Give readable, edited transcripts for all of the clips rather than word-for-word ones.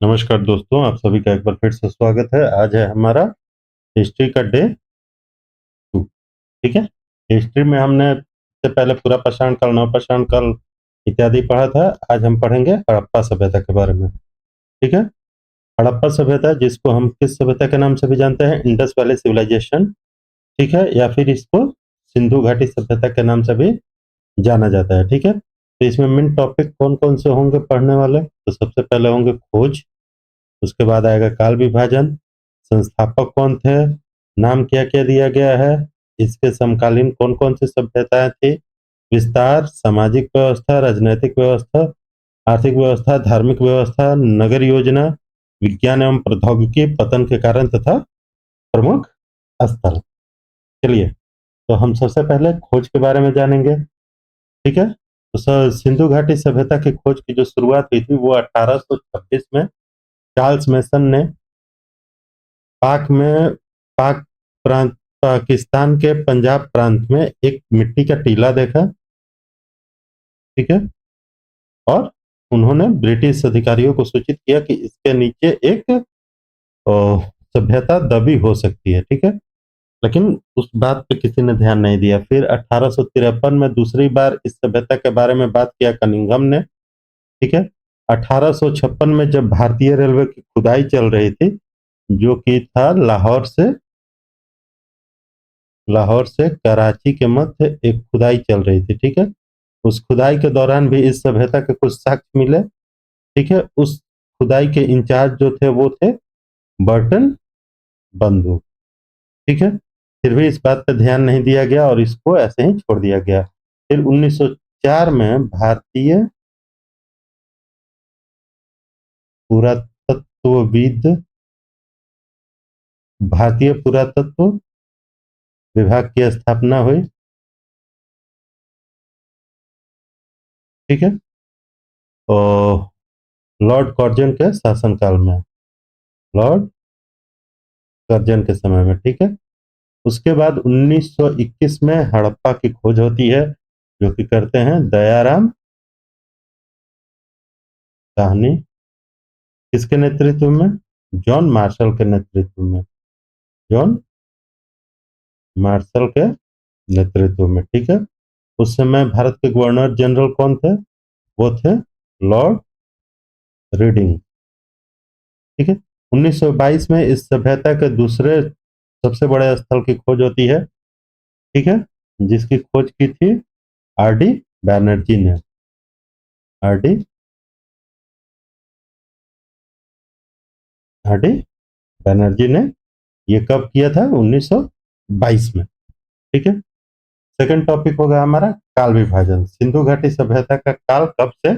नमस्कार दोस्तों, आप सभी का एक बार फिर से स्वागत है। आज है हमारा हिस्ट्री का डे 2, ठीक है? हिस्ट्री में हमने इससे पहले पूरा पाषाण काल, नवपाषाण काल इत्यादि पढ़ा था। आज हम पढ़ेंगे हड़प्पा सभ्यता के बारे में, ठीक है? हड़प्पा सभ्यता, जिसको हम किस सभ्यता के नाम से भी जानते हैं? इंडस वैली सिविलाइजेशन, ठीक है? या फिर इसको सिंधु घाटी सभ्यता के नाम से भी जाना जाता है, ठीक है? तो इसमें मेन टॉपिक कौन-कौन से होंगे पढ़ने वाले? तो सबसे पहले होंगे खोज, उसके बाद आएगा काल विभाजन, संस्थापक कौन थे, नाम क्या-क्या दिया गया है, इसके समकालीन कौन-कौन सी सभ्यताएं थी, विस्तार, सामाजिक व्यवस्था, राजनैतिक व्यवस्था, आर्थिक व्यवस्था, धार्मिक व्यवस्था, नगर योजना, विज्ञान एवं प्रौद्योगिकी, पतन के कारण तथा प्रमुख स्थल। चलिए, तो हम सबसे पहले खोज के बारे में जानेंगे, ठीक है? तो सिंधु घाटी सभ्यता की खोज की जो शुरुआत हुई थी वो 1826 में चार्ल्स मेसन ने पाक में पाक प्रांत पाकिस्तान के पंजाब प्रांत में एक मिट्टी का टीला देखा, ठीक है? और उन्होंने ब्रिटिश अधिकारियों को सूचित किया कि इसके नीचे एक सभ्यता दबी हो सकती है, ठीक है? लेकिन उस बात पे किसी ने ध्यान नहीं दिया। फिर 1853 में दूसरी बार इस सभ्यता के बारे में बात किया कनिंघम ने, ठीक है? 1856 में जब भारतीय रेलवे की खुदाई चल रही थी, जो कि था लाहौर से कराची के मध्य एक खुदाई चल रही थी, ठीक है? उस खुदाई के दौरान भी इस सभ्यता के कुछ साक्ष्य मिले, ठीक है? उस खुदाई के इंचार्ज जो थे वो थे बर्टन बंधु, ठीक है? फिर भी इस बात पर ध्यान नहीं दिया गया और इसको ऐसे ही छोड़ दिया गया। फिर 1904 में पुरातत्वविद भारतीय पुरातत्व विभाग की स्थापना हुई, ठीक है? और लॉर्ड कर्जन के शासनकाल में, लॉर्ड कर्जन के समय में, ठीक है? उसके बाद 1921 में हड़प्पा की खोज होती है, जो कि करते हैं दयाराम साहनी। किसके नेतृत्व में? जॉन मार्शल के नेतृत्व में, जॉन मार्शल के नेतृत्व में, ठीक है? उस समय भारत के गवर्नर जनरल कौन थे? वो थे लॉर्ड रीडिंग, ठीक है? 1922 में इस सभ्यता के दूसरे सबसे बड़े स्थल की खोज होती है, ठीक है? जिसकी खोज की थी आर डी बैनर्जी ने, R D R D Banerjee ने। ये कब किया था? 1922 में, ठीक है? सेकंड टॉपिक होगा हमारा काल विभाजन। सिंधु घाटी सभ्यता का काल कब से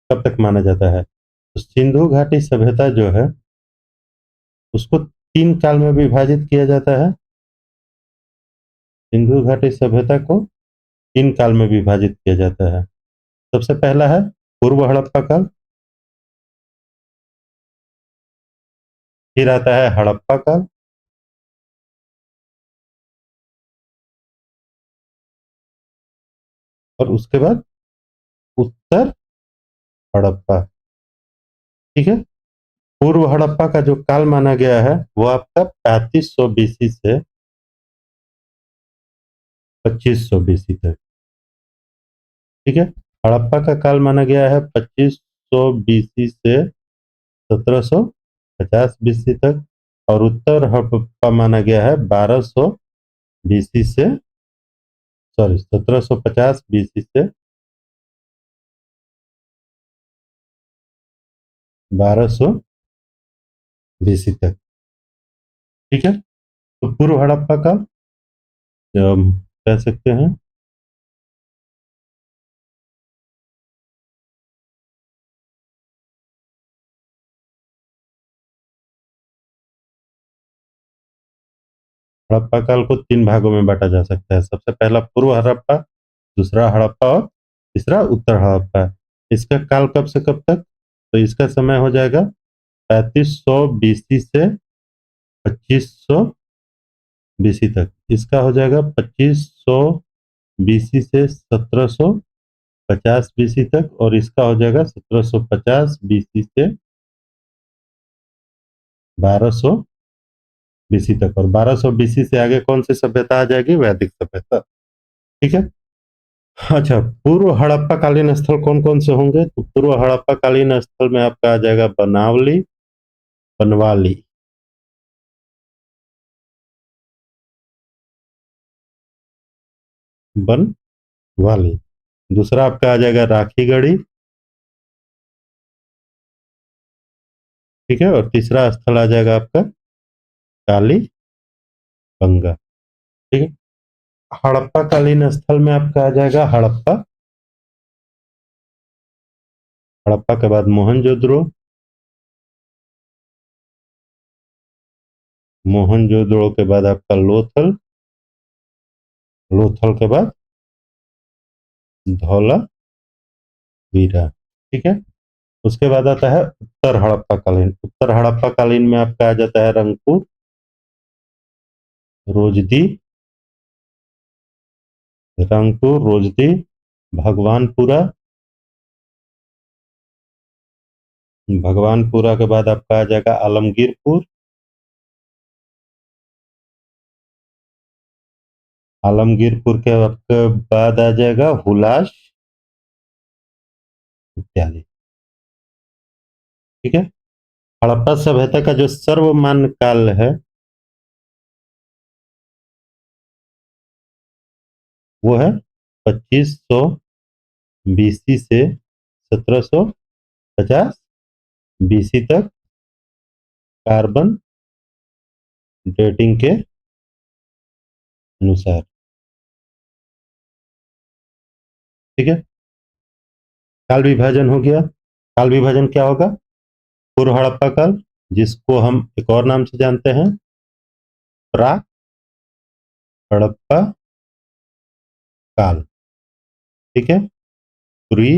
कब तक माना जाता है? तो सिंधु घाटी सभ्यता जो है उसको तीन काल में विभाजित किया जाता है। सिंधु घाटी सभ्यता को तीन काल में विभाजित किया जाता है। सबसे पहला है पूर्व हड़प्पा काल, फिर आता है हड़प्पा काल, और उसके बाद उत्तर हड़प्पा, ठीक है? पूर्व हड़प्पा का जो काल माना गया है वो आपका 3500 बीसी से 2500 बीसी तक, ठीक है? हड़प्पा का काल माना गया है 2500 बीसी से 1750 बीसी तक, और उत्तर हड़प्पा माना गया है 1200 बीसी से, सॉरी, 1750 बीसी से 1200 बीसी तक, ठीक है? तो पूर्व हड़प्पा का कह सकते हैं हड़प्पा काल को तीन भागों में बांटा जा सकता है। सबसे पहला पूर्व हड़प्पा, दूसरा हड़प्पा और तीसरा उत्तर हड़प्पा। इसका काल कब से कब तक? तो इसका समय हो जाएगा 3500 बीसी से 2500 बीसी तक। इसका हो जाएगा 2500 बीसी से 1750 बीसी तक, और इसका हो जाएगा 1750 बीसी से 1200 बीसी तक, और 1200 बीसी से आगे कौन सी सभ्यता आ जाएगी? वैदिक सभ्यता। ठीक है। अच्छा, पूर्व हड़प्पा कालीन स्थल कौन कौन से होंगे? तो पूर्व हड़प्पा कालीन स्थल में आपका आ जाएगा बनावली, बनवाली, बनवाली। दूसरा आपका आ जाएगा राखीगढ़ी। ठीक है। और तीसरा स्थल आ जाएगा आपका काली बंगा। ठीक है। हड़प्पा कालीन स्थल में आपका आ जाएगा हड़प्पा। हड़प्पा के बाद मोहनजोदड़ो। मोहनजोदड़ो के बाद आपका लोथल। लोथल के बाद धौलावीरा। ठीक है। उसके बाद आता है उत्तर हड़प्पा कालीन। उत्तर हड़प्पा कालीन में आपका आ जाता है रंगपुर, रोजदी, रंगपुर, रोजदी, भगवानपुरा। भगवानपुरा के बाद आपका आ जाएगा आलमगीरपुर। आलमगीरपुर के आपके बाद आ जाएगा हुलास इत्यादि। ठीक है। हड़प्पा सभ्यता का जो सर्वमान्य काल है वो है 2500 बीसी से 1750 बीसी तक, कार्बन डेटिंग के अनुसार। ठीक है। काल विभाजन हो गया। काल विभाजन क्या होगा? पूर्व हड़प्पा काल, जिसको हम एक और नाम से जानते हैं प्राक हड़प्पा काल। ठीक है। Pre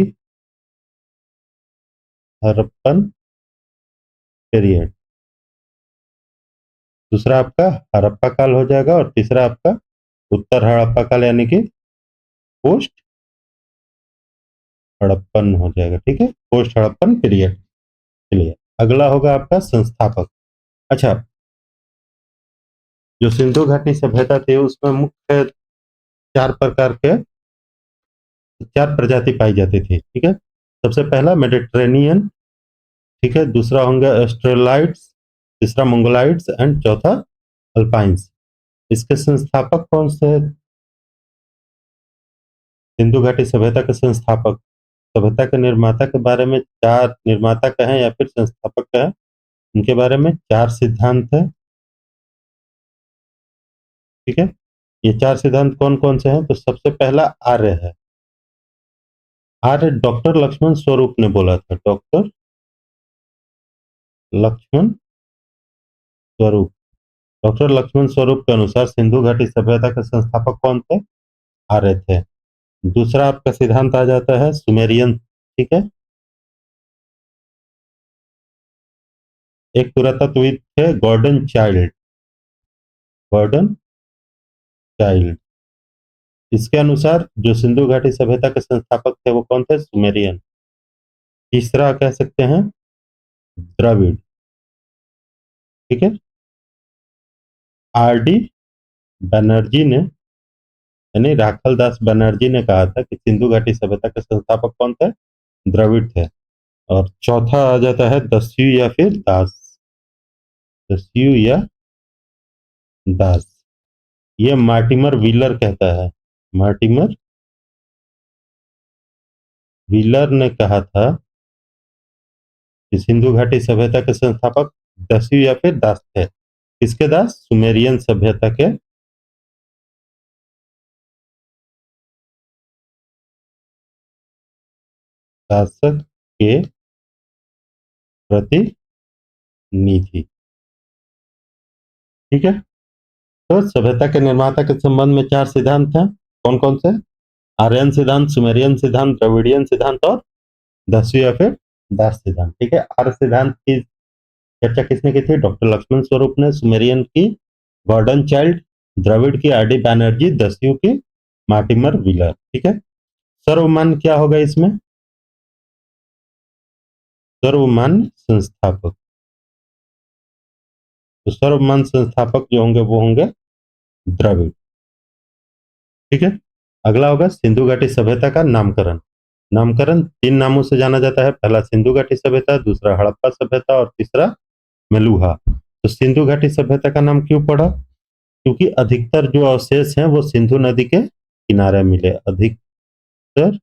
Harappan period. दूसरा आपका हड़प्पा काल हो जाएगा, और तीसरा आपका उत्तर हड़प्पा काल यानी कि पोस्ट हड़प्पन हो जाएगा। ठीक है। Post Harappan period. चलिए, अगला होगा आपका संस्थापक। अच्छा, जो सिंधु घाटी सभ्यता थी उसमें मुख्य चार प्रकार के, चार प्रजाति पाई जाती थी। ठीक है। सबसे पहला मेडिटेरेनियन। ठीक है। दूसरा होंगे एस्ट्रोलाइट्स, तीसरा मंगोलाइट्स, एंड चौथा अल्पाइंस। इसके संस्थापक कौन से? सिंधु घाटी सभ्यता के संस्थापक, सभ्यता के निर्माता के बारे में चार, निर्माता कहें या फिर संस्थापक कहें, उनके बारे में चार सिद्धांत है। ठीक है। ये चार सिद्धांत कौन कौन से हैं? तो सबसे पहला आर्य है। आर्य डॉक्टर लक्ष्मण स्वरूप ने बोला था। डॉक्टर लक्ष्मण स्वरूप। डॉक्टर लक्ष्मण स्वरूप के अनुसार सिंधु घाटी सभ्यता के संस्थापक कौन थे? आर्य थे। दूसरा आपका सिद्धांत आ जाता है सुमेरियन। ठीक है। एक पुरातत्वविद थे गॉर्डन चाइल्ड। Gordon child. इसके अनुसार जो सिंधु घाटी सभ्यता के संस्थापक थे वो कौन थे? सुमेरियन। तीसरा कह सकते हैं द्रविड़। ठीक है। आर डी बनर्जी ने, यानी राखल दास बनर्जी ने कहा था कि सिंधु घाटी सभ्यता के संस्थापक कौन थे? द्रविड़ थे। और चौथा आ जाता है दस्यु या फिर दास। दस्यु या दास, ये मार्टिमर व्हीलर कहता है। मार्टिमर व्हीलर ने कहा था कि सिंधु घाटी सभ्यता के संस्थापक दस्यु या फिर दास थे। किसके दास? सुमेरियन सभ्यता के शासक के प्रतिनिधि। ठीक है। तो सभ्यता के निर्माता के संबंध में चार सिद्धांत हैं। कौन कौन से? आर्यन सिद्धांत, सुमेरियन सिद्धांत, द्रविडियन सिद्धांत और दस्यु या फिर दास सिद्धांत। ठीक है। आर्य सिद्धांत की चर्चा किसने की थी? डॉक्टर लक्ष्मण स्वरूप ने। सुमेरियन की गॉर्डन चाइल्ड। द्रविड़ की आर डी बैनर्जी। दस्यु की मार्टिमर व्हीलर। ठीक है। सर्वमान्य क्या होगा इसमें? सर्वमान्य संस्थापक। तो सर्वमान्य संस्थापक जो होंगे वो होंगे द्रविड़। ठीक है, अगला होगा सिंधु घाटी सभ्यता का नामकरण। नामकरण 3 नामों से जाना जाता है, पहला सिंधु घाटी सभ्यता, दूसरा हड़प्पा सभ्यता और तीसरा मेलुहा। तो सिंधु घाटी सभ्यता का नाम क्यों पड़ा? क्योंकि अधिकतर जो अवशेष हैं वो सिंधु नदी के किनारे मिले। अधिकतर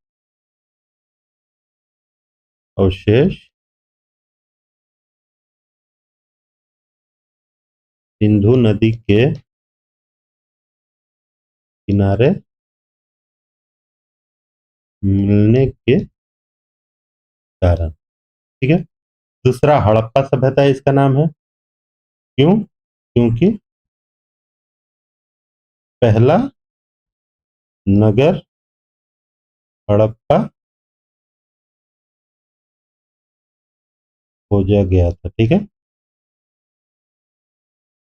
अवशेष सिंधु नदी के किनारे मिलने के कारण। ठीक है, दूसरा हड़प्पा सभ्यता इसका नाम है। क्यों? क्योंकि पहला नगर हड़प्पा खोजा गया था। ठीक है,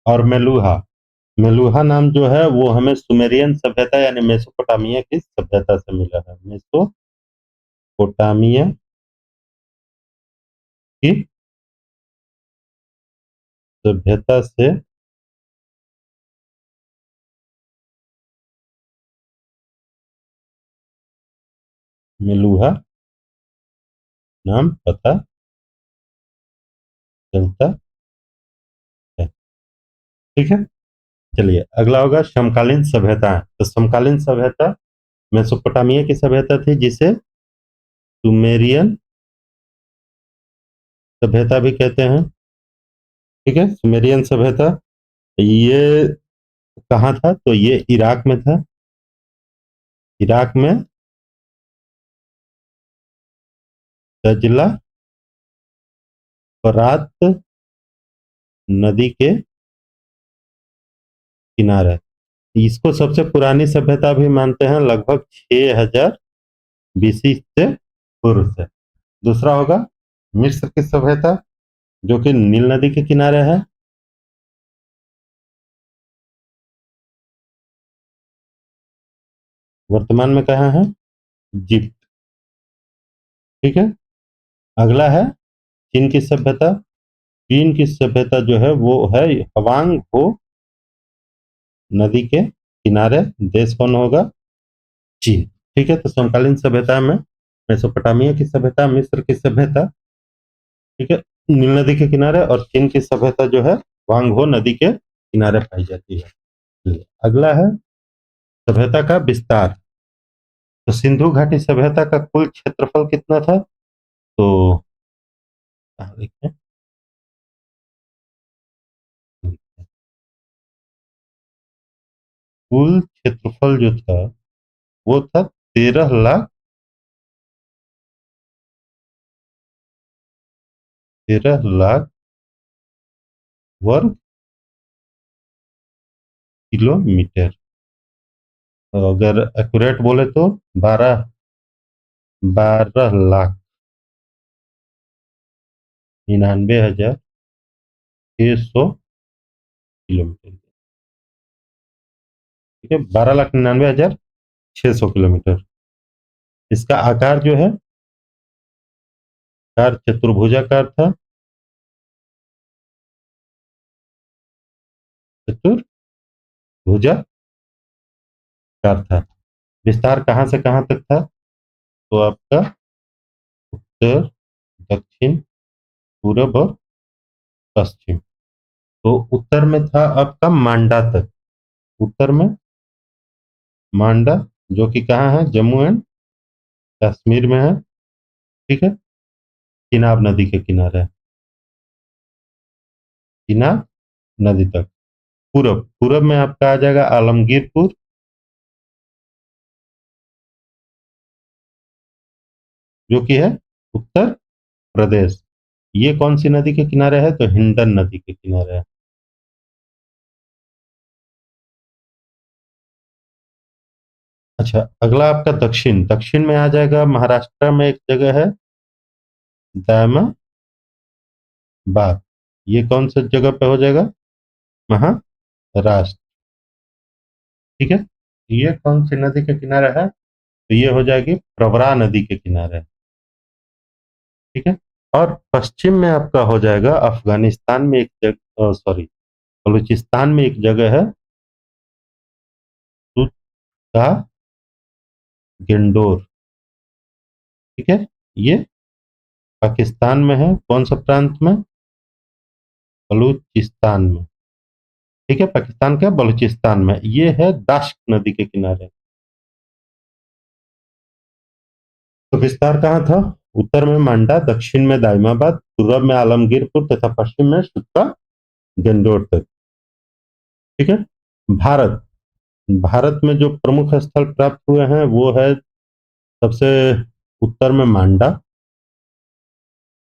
और मेलुहा, मेलुहा नाम जो है वो हमें सुमेरियन सभ्यता यानी मेसोपोटामिया की सभ्यता से मिला है। मेसोपोटामिया की सभ्यता से मेलुहा नाम पता चलता है। ठीक है, चलिए अगला होगा समकालीन सभ्यता। तो समकालीन सभ्यता मेसोपोटामिया की सभ्यता थी जिसे सुमेरियन सभ्यता भी कहते हैं। ठीक है, सुमेरियन सभ्यता ये कहाँ था? तो ये इराक में था। इराक में दजला फरात नदी के किनारे। इसको सबसे पुरानी सभ्यता भी मानते हैं, लगभग 6000 बीसी से पूर्व से। दूसरा होगा मिस्र की सभ्यता जो कि नील नदी के किनारे है। वर्तमान में कहाँ है? इजिप्ट। ठीक है, अगला है चीन की सभ्यता। चीन की सभ्यता जो है वो है हवांग हो नदी के किनारे। देश कौन होगा? चीन। ठीक है, तो समकालीन सभ्यता में मेसोपोटामिया की सभ्यता, मिस्र की सभ्यता, ठीक है, नील नदी के किनारे, और चीन की सभ्यता जो है वांगहो नदी के किनारे पाई जाती है। अगला है सभ्यता का विस्तार। तो सिंधु घाटी सभ्यता का कुल क्षेत्रफल कितना था? तो देखते हैं। कुल क्षेत्रफल जो था वो था 13 लाख 13 लाख वर्ग किलोमीटर। अगर एक्यूरेट बोले तो 12,99,600 किलोमीटर। ठीक है, 12,99,600 किलोमीटर। इसका आकार जो है आकार चतुर्भुजाकार था। चतुर्भुजाकार था। विस्तार कहाँ से कहाँ तक था? तो आपका उत्तर, दक्षिण, पूरब और पश्चिम। तो उत्तर में था आपका मांडा तक। उत्तर में मांडा जो कि कहाँ है? जम्मू एंड कश्मीर में है। ठीक है, चिनाब नदी के किनारे। चिनाब नदी तक। पूरब, पूरब में आपका आ जाएगा आलमगीरपुर, जो कि है उत्तर प्रदेश। ये कौन सी नदी के किनारे है? तो हिंडन नदी के किनारे है। अच्छा, अगला आपका दक्षिण। दक्षिण में आ जाएगा महाराष्ट्र में एक जगह है दामाबाद। ये कौन सी जगह पे हो जाएगा? महाराष्ट्र। ठीक है, ये कौन सी नदी के किनारे है? तो ये हो जाएगी प्रवरा नदी के किनारे। ठीक है, और पश्चिम में आपका हो जाएगा अफगानिस्तान में एक जगह, सॉरी, बलूचिस्तान में एक जगह है का गेंडोर, ठीक है। ये पाकिस्तान में है, कौन सा प्रांत में? बलूचिस्तान में, ठीक है। पाकिस्तान के बलूचिस्तान में ये है, दाश्त नदी के किनारे। तो विस्तार कहाँ था? उत्तर में मांडा, दक्षिण में दाइमाबाद, पूर्व में आलमगीरपुर तथा पश्चिम में सुक्का गेंडोर तक, ठीक है। भारत, भारत में जो प्रमुख स्थल प्राप्त हुए हैं वो है सबसे उत्तर में मांडा,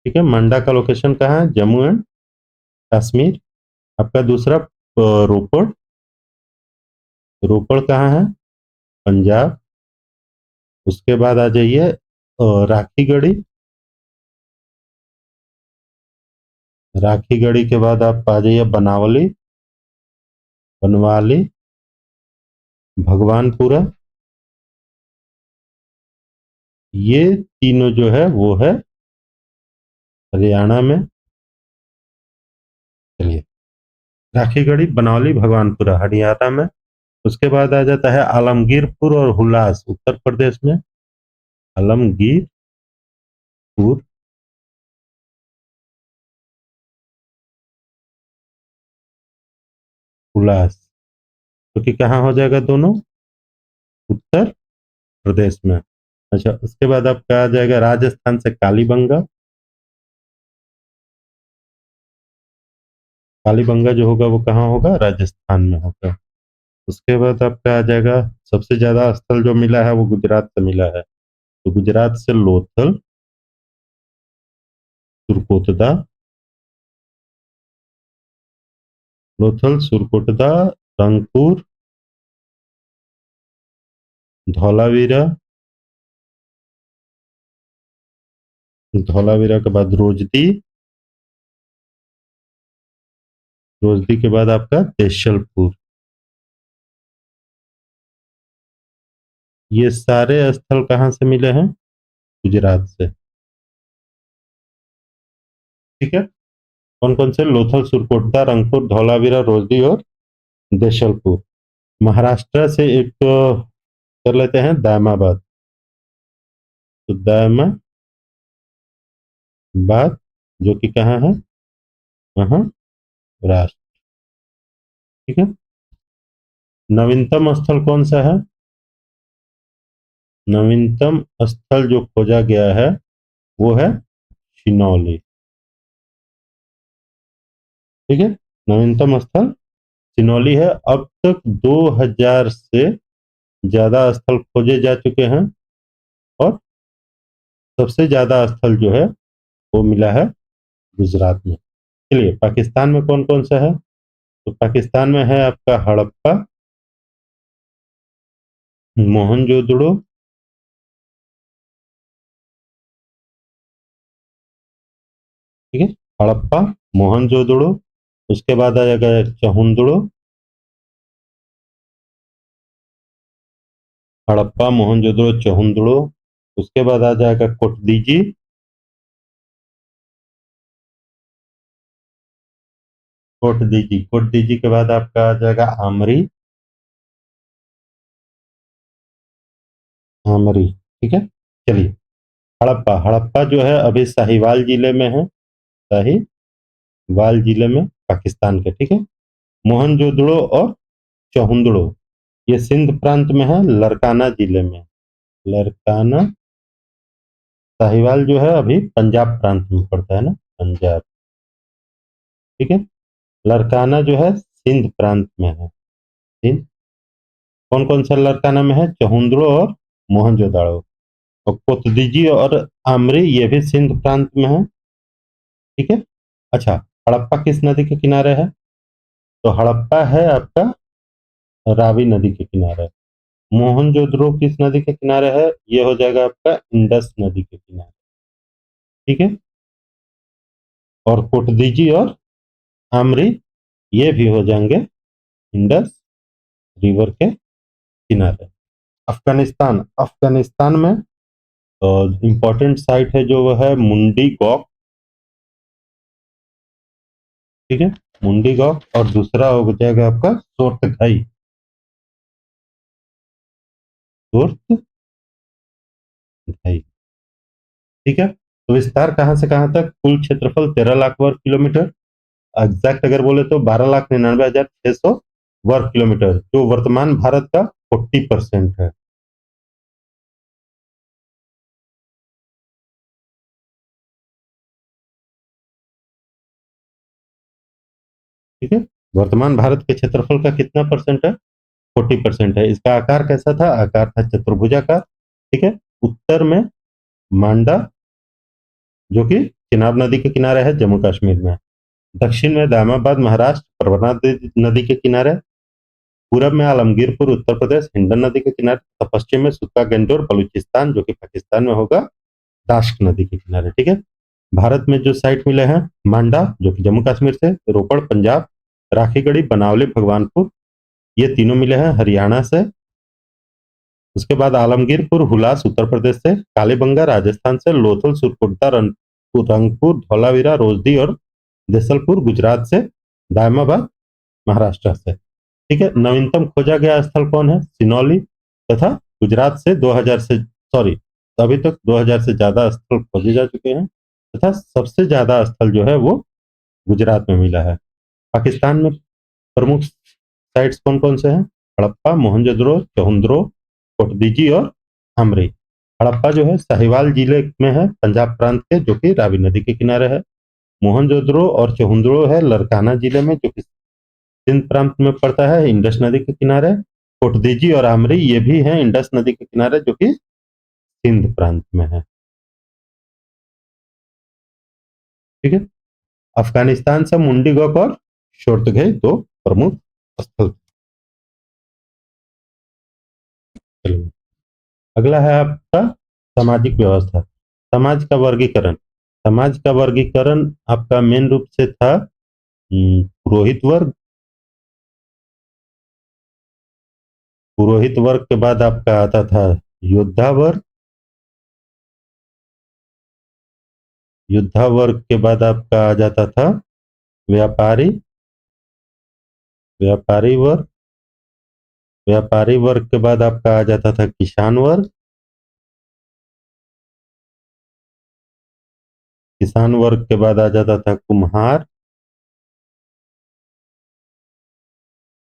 ठीक है। मांडा का लोकेशन कहाँ है? जम्मू एंड कश्मीर। आपका दूसरा रोपड़, रोपड़ कहाँ है? पंजाब। उसके बाद आ जाइए राखी गढ़ी, राखी गढ़ी के बाद आप आ जाइए बनावली, बनवाली, भगवानपुरा। ये तीनों जो है वो है हरियाणा में। चलिए, राखी गढ़ी, बनौली, भगवानपुरा हरियाणा में। उसके बाद आ जाता है आलमगीरपुर और हुलास उत्तर प्रदेश में। आलमगीरपुर, हुलास, तो कि कहाँ हो जाएगा दोनों? उत्तर प्रदेश में। अच्छा, उसके बाद आपका आ जाएगा राजस्थान से कालीबंगा, कालीबंगा जो होगा वो कहाँ होगा? राजस्थान में होगा। उसके बाद आपका आ जाएगा, सबसे ज्यादा स्थल जो मिला है वो गुजरात से मिला है, तो गुजरात से लोथल, सुरकोटदा, लोथल, सुरकोटदा, रंगपुर, धौलावीरा, धौलावीरा के बाद रोजदी, रोजदी के बाद आपका देशलपुर। ये सारे स्थल कहाँ से मिले हैं? गुजरात से, ठीक है। कौन कौन से? लोथल, सुरकोटदा, रंगपुर, धौलावीरा, रोजदी और देशलपुर। महाराष्ट्र से एक कर लेते हैं दामाबाद, तो दामाबाद जो कि कहाँ है? महाराष्ट्र, ठीक है। नवीनतम स्थल कौन सा है? नवीनतम स्थल जो खोजा गया है वो है शिनौली, ठीक है। नवीनतम स्थल सिनौली है। अब तक 2000 से ज्यादा स्थल खोजे जा चुके हैं और सबसे ज्यादा स्थल जो है वो मिला है गुजरात में। चलिए, पाकिस्तान में कौन कौन सा है? तो पाकिस्तान में है आपका हड़प्पा, मोहनजोदड़ो, ठीक है। हड़प्पा, मोहनजोदड़ो, उसके बाद आ जाएगा चहुंदड़ो, हड़प्पा, मोहनजोदड़ो, चहुंदड़ो। उसके बाद आ जाएगा कोटदीजी, कोटदीजी, कोटदीजी के बाद आपका आ जाएगा आमरी, आमरी, ठीक है। चलिए, हड़प्पा, हड़प्पा जो है अभी साहिवाल जिले में है, साहिवाल जिले में पाकिस्तान के, ठीक है। मोहनजोदड़ो और चहुंदड़ो ये सिंध प्रांत में है, लरकाना जिले में। लरकाना, साहिवाल जो है अभी पंजाब प्रांत में पड़ता है ना, पंजाब, ठीक है। लरकाना जो है सिंध प्रांत में है, सिंध। कौन कौन सा लरकाना में है? चहुंदड़ो और मोहनजोदड़ो। और कोतदीजी और आमरी ये भी सिंध प्रांत में है, ठीक है। अच्छा, हड़प्पा किस नदी के किनारे है? तो हड़प्पा है आपका रावी नदी के किनारे। मोहनजोदड़ो किस नदी के किनारे है? ये हो जाएगा आपका इंडस नदी के किनारे, ठीक है। और कोटदीजी और आमरी ये भी हो जाएंगे इंडस रिवर के किनारे। अफगानिस्तान, अफगानिस्तान में इम्पोर्टेंट साइट है जो वो है मुंडी गौक, ठीक है, मुंडी गौ, और दूसरा हो जाएगा आपका सोर्तघाई, सोर्तघाई। ठीक है, तो विस्तार कहाँ से कहाँ तक? कुल क्षेत्रफल 13 लाख वर्ग किलोमीटर, एग्जैक्ट अगर बोले तो 12,99,600 वर्ग किलोमीटर, जो वर्तमान भारत का 40% है। ठीक है, वर्तमान भारत के क्षेत्रफल का कितना परसेंट है? 40% है। इसका आकार कैसा था? आकार था चतुर्भुजाकार। ठीक है, उत्तर में मांडा, जो कि चिनाब नदी के किनारे है, जम्मू कश्मीर में। दक्षिण में दामाबाद, महाराष्ट्र, परवना नदी के किनारे। पूरब में आलमगीरपुर, उत्तर प्रदेश, हिंडन नदी के किनारे, तथा पश्चिम में सुक्का गंजौर, बलूचिस्तान, जो कि पाकिस्तान में होगा, दाश्क नदी के किनारे। ठीक है, भारत में जो साइट मिले हैं, मांडा जो कि जम्मू कश्मीर से, रोपड़ पंजाब, राखीगढ़ी, बनावली, भगवानपुर, ये तीनों मिले हैं हरियाणा से। उसके बाद आलमगीरपुर, हुलास, उत्तर प्रदेश से, कालीबंगा राजस्थान से, लोथल, सुरकुंडा, रंगपुर, धौलावीरा, रोजदी और देसलपुर गुजरात से, दायमाबाद महाराष्ट्र से। ठीक है, नवीनतम खोजा गया स्थल कौन है? सिनौली, तथा गुजरात से 2000 से, सॉरी, अभी तक 2000 से ज्यादा स्थल खोजे जा चुके हैं, तथा सबसे ज्यादा स्थल जो है वो गुजरात में मिला है। पाकिस्तान में प्रमुख साइट्स कौन कौन से हैं? हड़प्पा, मोहनजोदड़ो, चहुंद्रो, कोटदीजी और हमरी। हड़प्पा जो है साहिवाल जिले में है, पंजाब प्रांत के, जो कि रावी नदी के किनारे है। मोहनजोदड़ो और चहुंद्रो है लरकाना जिले में, जो कि सिंध प्रांत में पड़ता है, इंडस नदी के किनारे। कोटदीजी और आमरी ये भी हैं इंडस नदी के किनारे, जो कि सिंध प्रांत में है। ठीक है, अफगानिस्तान से मुंडी गौक और शोर्तघाई दो प्रमुख स्थल। चलिए, अगला है आपका सामाजिक व्यवस्था। समाज का वर्गीकरण। समाज का वर्गीकरण आपका मेन रूप से था पुरोहित वर्ग। पुरोहित वर्ग के बाद आपका आता था योद्धा वर्ग। योद्धा वर्ग के बाद आपका आ जाता था व्यापारी। व्यापारी वर्ग। व्यापारी वर्ग के बाद आपका आ जाता था किसान वर्ग। किसान वर्ग के बाद आ जाता था कुम्हार।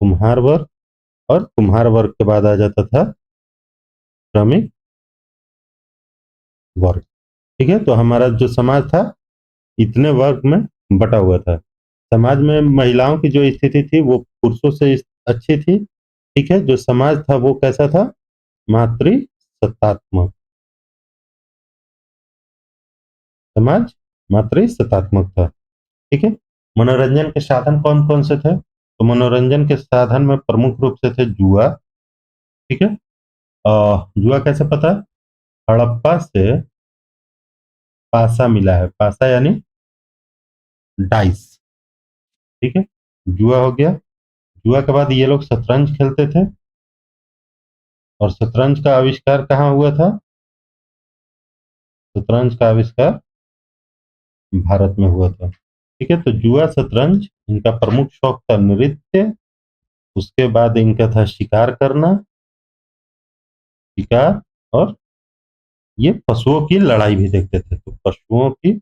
कुम्हार वर्ग। और कुम्हार वर्ग के बाद आ जाता था श्रमिक वर्ग। ठीक है, तो हमारा जो समाज था इतने वर्ग में बटा हुआ था। समाज में महिलाओं की जो स्थिति थी वो पुरुषों से अच्छी थी। ठीक है, जो समाज था वो कैसा था? मातृ सत्तात्मक। समाज मातृ सत्तात्मक था। ठीक है, मनोरंजन के साधन कौन कौन से थे? तो मनोरंजन के साधन में प्रमुख रूप से थे जुआ। ठीक है, जुआ कैसे पता? हड़प्पा से पासा मिला है, पासा यानी डाइस। ठीक है, जुआ हो गया। जुआ के बाद ये लोग शतरंज खेलते थे, और शतरंज का आविष्कार कहाँ हुआ था? शतरंज का आविष्कार भारत में हुआ था। ठीक है, तो जुआ, शतरंज, इनका प्रमुख शौक था नृत्य। उसके बाद इनका था शिकार करना। शिकार, और ये पशुओं की लड़ाई भी देखते थे, तो पशुओं की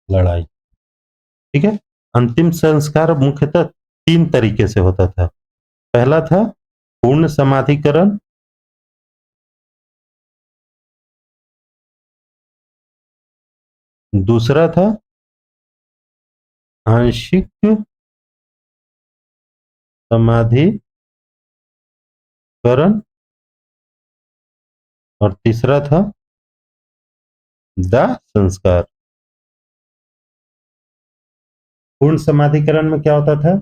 लड़ाई। ठीक है, अंतिम संस्कार मुख्यतः तीन तरीके से होता था। पहला था पूर्ण समाधिकरण। दूसरा था आंशिक समाधिकरण। और तीसरा था दाह संस्कार। पूर्ण समाधिकरण में क्या होता था?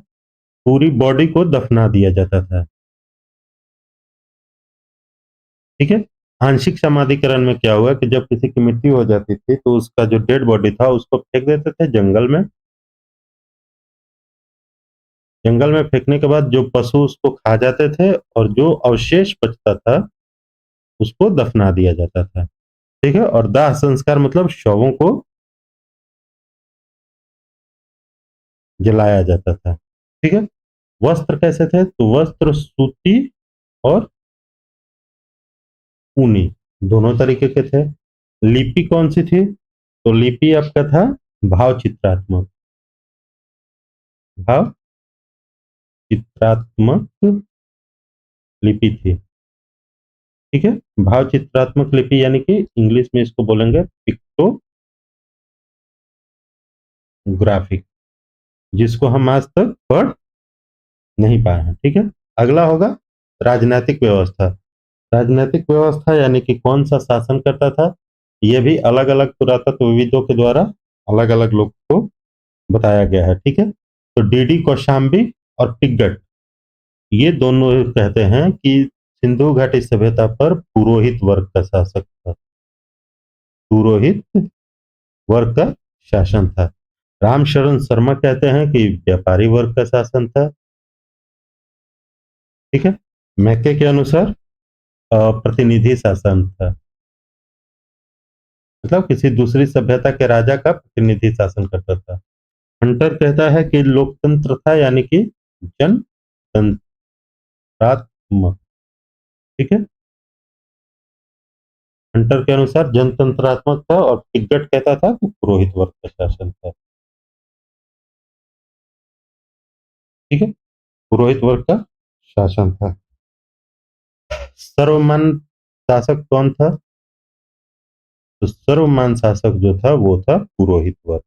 पूरी बॉडी को दफना दिया जाता था। ठीक है, आंशिक समाधिकरण में क्या हुआ कि जब किसी की मृत्यु हो जाती थी तो उसका जो डेड बॉडी था उसको फेंक देते थे जंगल में। जंगल में फेंकने के बाद जो पशु उसको खा जाते थे, और जो अवशेष बचता था उसको दफना दिया जाता था। ठीक है। और दाह संस्कार मतलब शवों को जलाया जाता था। ठीक है। वस्त्र कैसे थे? तो वस्त्र सूती और ऊनी दोनों तरीके के थे। लिपि कौन सी थी? तो लिपि आपका था भाव चित्रात्मक, भाव चित्रात्मक लिपि थी। ठीक है। भाव चित्रात्मक लिपि यानी कि इंग्लिश में इसको बोलेंगे पिक्टोग्राफिक, जिसको हम आज तक पढ़ नहीं पाए हैं। ठीक है। अगला होगा राजनीतिक व्यवस्था। राजनीतिक व्यवस्था यानी कि कौन सा शासन करता था, यह भी अलग अलग पुरातत्वविदों के द्वारा अलग अलग लोग को बताया गया है। ठीक है। तो डीडी कौशाम्बी और पिग्गट, ये दोनों कहते हैं कि सिंधु घाटी सभ्यता पर पुरोहित वर्ग का शासक था, पुरोहित वर्ग का शासन था। रामशरण शर्मा कहते हैं कि व्यापारी वर्ग का शासन था। ठीक है। मैके के अनुसार प्रतिनिधि शासन था, मतलब किसी दूसरी सभ्यता के राजा का प्रतिनिधि शासन करता था। हंटर कहता है कि लोकतंत्र था, यानी कि जनतंत्रात्मक। ठीक है। हंटर के अनुसार जनतंत्रात्मक था, और पिग्गट कहता था कि पुरोहित वर्ग का शासन था। ठीक है। पुरोहित वर्ग का शासन था। सर्वमान शासक कौन था? तो सर्वमान शासक जो था वो था पुरोहित वर्ग।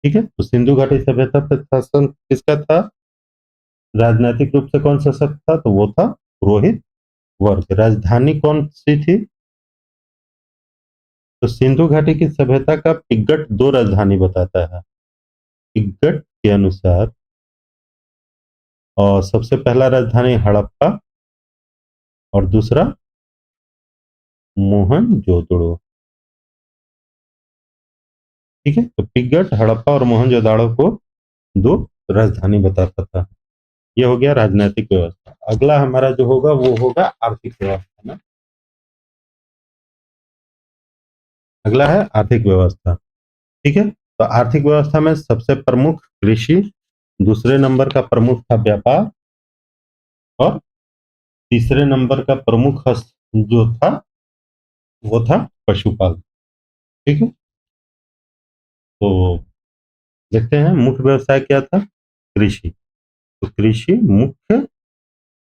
ठीक है। तो सिंधु घाटी सभ्यता पर शासन किसका था? राजनीतिक रूप से कौन शासक था? तो वो था पुरोहित वर्ग। राजधानी कौन सी थी? तो सिंधु घाटी की सभ्यता का पिग्गट दो राजधानी बताता है। पिग्गट के अनुसार और सबसे पहला राजधानी हड़प्पा और दूसरा मोहनजोदड़ो। ठीक है। तो पिग्गट हड़प्पा और मोहनजोदड़ो को दो राजधानी बताता था। ये हो गया राजनीतिक व्यवस्था। अगला हमारा जो होगा वो होगा आर्थिक व्यवस्था ना। अगला है आर्थिक व्यवस्था। ठीक है। तो आर्थिक व्यवस्था में सबसे प्रमुख कृषि, दूसरे नंबर का प्रमुख था व्यापार, और तीसरे नंबर का प्रमुख जो था वो था पशुपालन। ठीक है। तो देखते हैं मुख्य व्यवसाय क्या था। कृषि। तो कृषि मुख्य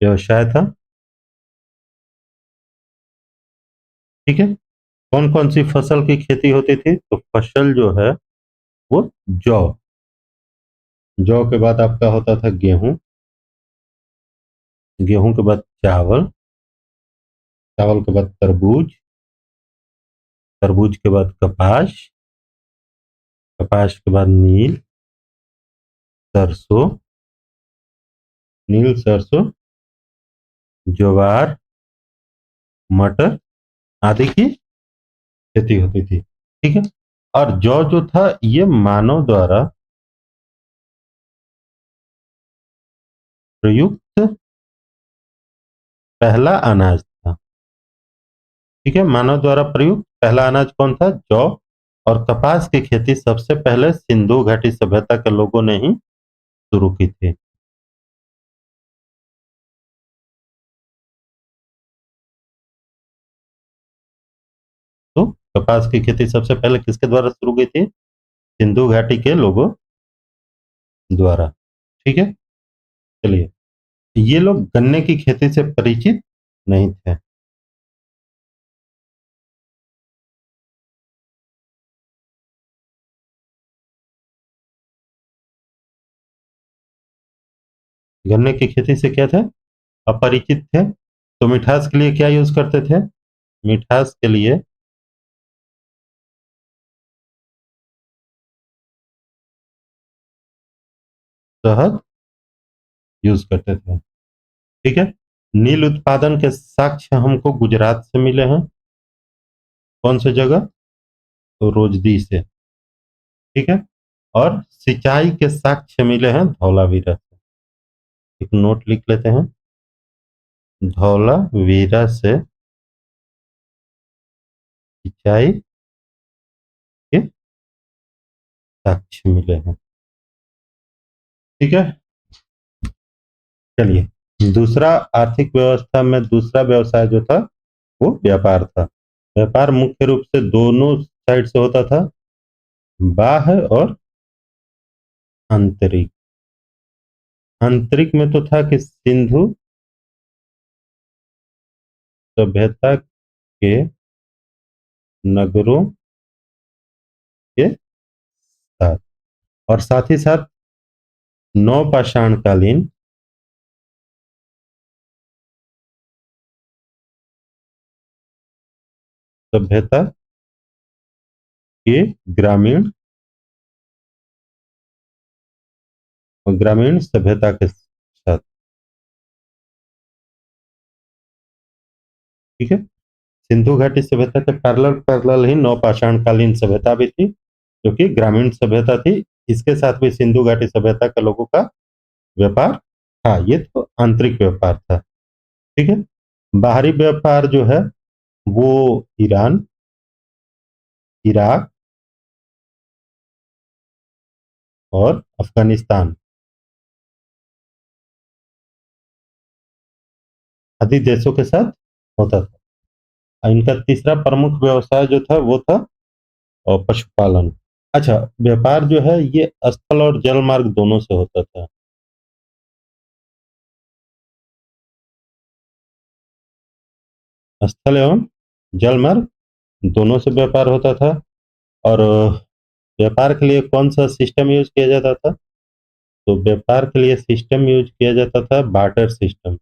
व्यवसाय था। ठीक है। कौन कौन सी फसल की खेती होती थी? तो फसल जो है वो जौ, जौ के बाद आपका होता था गेहूं, गेहूं के बाद चावल, चावल के बाद तरबूज, तरबूज के बाद कपास, कपास के बाद नील, सरसों, नील सरसों, ज्वार, मटर आदि की खेती होती थी। ठीक है। और जौ जो था ये मानव द्वारा प्रयुक्त पहला अनाज था। ठीक है। मानव द्वारा प्रयुक्त पहला अनाज कौन था? जौ। और कपास की खेती सबसे पहले सिंधु घाटी सभ्यता के लोगों ने ही शुरू की थी। तो कपास की खेती सबसे पहले किसके द्वारा शुरू की थी? सिंधु घाटी के लोगों द्वारा। ठीक है। चलिए, ये लोग गन्ने की खेती से परिचित नहीं थे। गन्ने की खेती से क्या थे? अपरिचित थे। तो मिठास के लिए क्या यूज करते थे? मिठास के लिए शहद यूज करते थे। ठीक है। नील उत्पादन के साक्ष्य हमको गुजरात से मिले हैं। कौन सी जगह? तो रोजदी से। ठीक है। और सिंचाई के साक्ष्य मिले हैं धौलावीरा से। एक नोट लिख लेते हैं, धौलावीरा से सच्चाई के साक्ष्य मिले हैं। ठीक है, चलिए दूसरा, आर्थिक व्यवस्था में दूसरा व्यवसाय जो था वो व्यापार था। व्यापार मुख्य रूप से दोनों साइड से होता था, बाह्य और आंतरिक। आंतरिक में तो था कि सिंधु सभ्यता के नगरों के साथ, और साथ ही साथ नवपाषाणकालीन सभ्यता के ग्रामीण और ग्रामीण सभ्यता के साथ। ठीक है, सिंधु घाटी सभ्यता के पैरेलल पैरेलल ही नवपाषाणकालीन सभ्यता भी थी, जो कि ग्रामीण सभ्यता थी। इसके साथ भी सिंधु घाटी सभ्यता के लोगों का व्यापार था। ये तो आंतरिक व्यापार था। ठीक है, बाहरी व्यापार जो है वो ईरान, इराक और अफगानिस्तान आदि देशों के साथ होता था। इनका तीसरा प्रमुख व्यवसाय जो था वो था पशुपालन। अच्छा, व्यापार जो है ये स्थल और जल मार्ग दोनों से होता था। स्थल एवं जल मार्ग दोनों से व्यापार होता था। और व्यापार के लिए कौन सा सिस्टम यूज किया जाता था? तो व्यापार के लिए सिस्टम यूज किया जाता था बार्टर सिस्टम।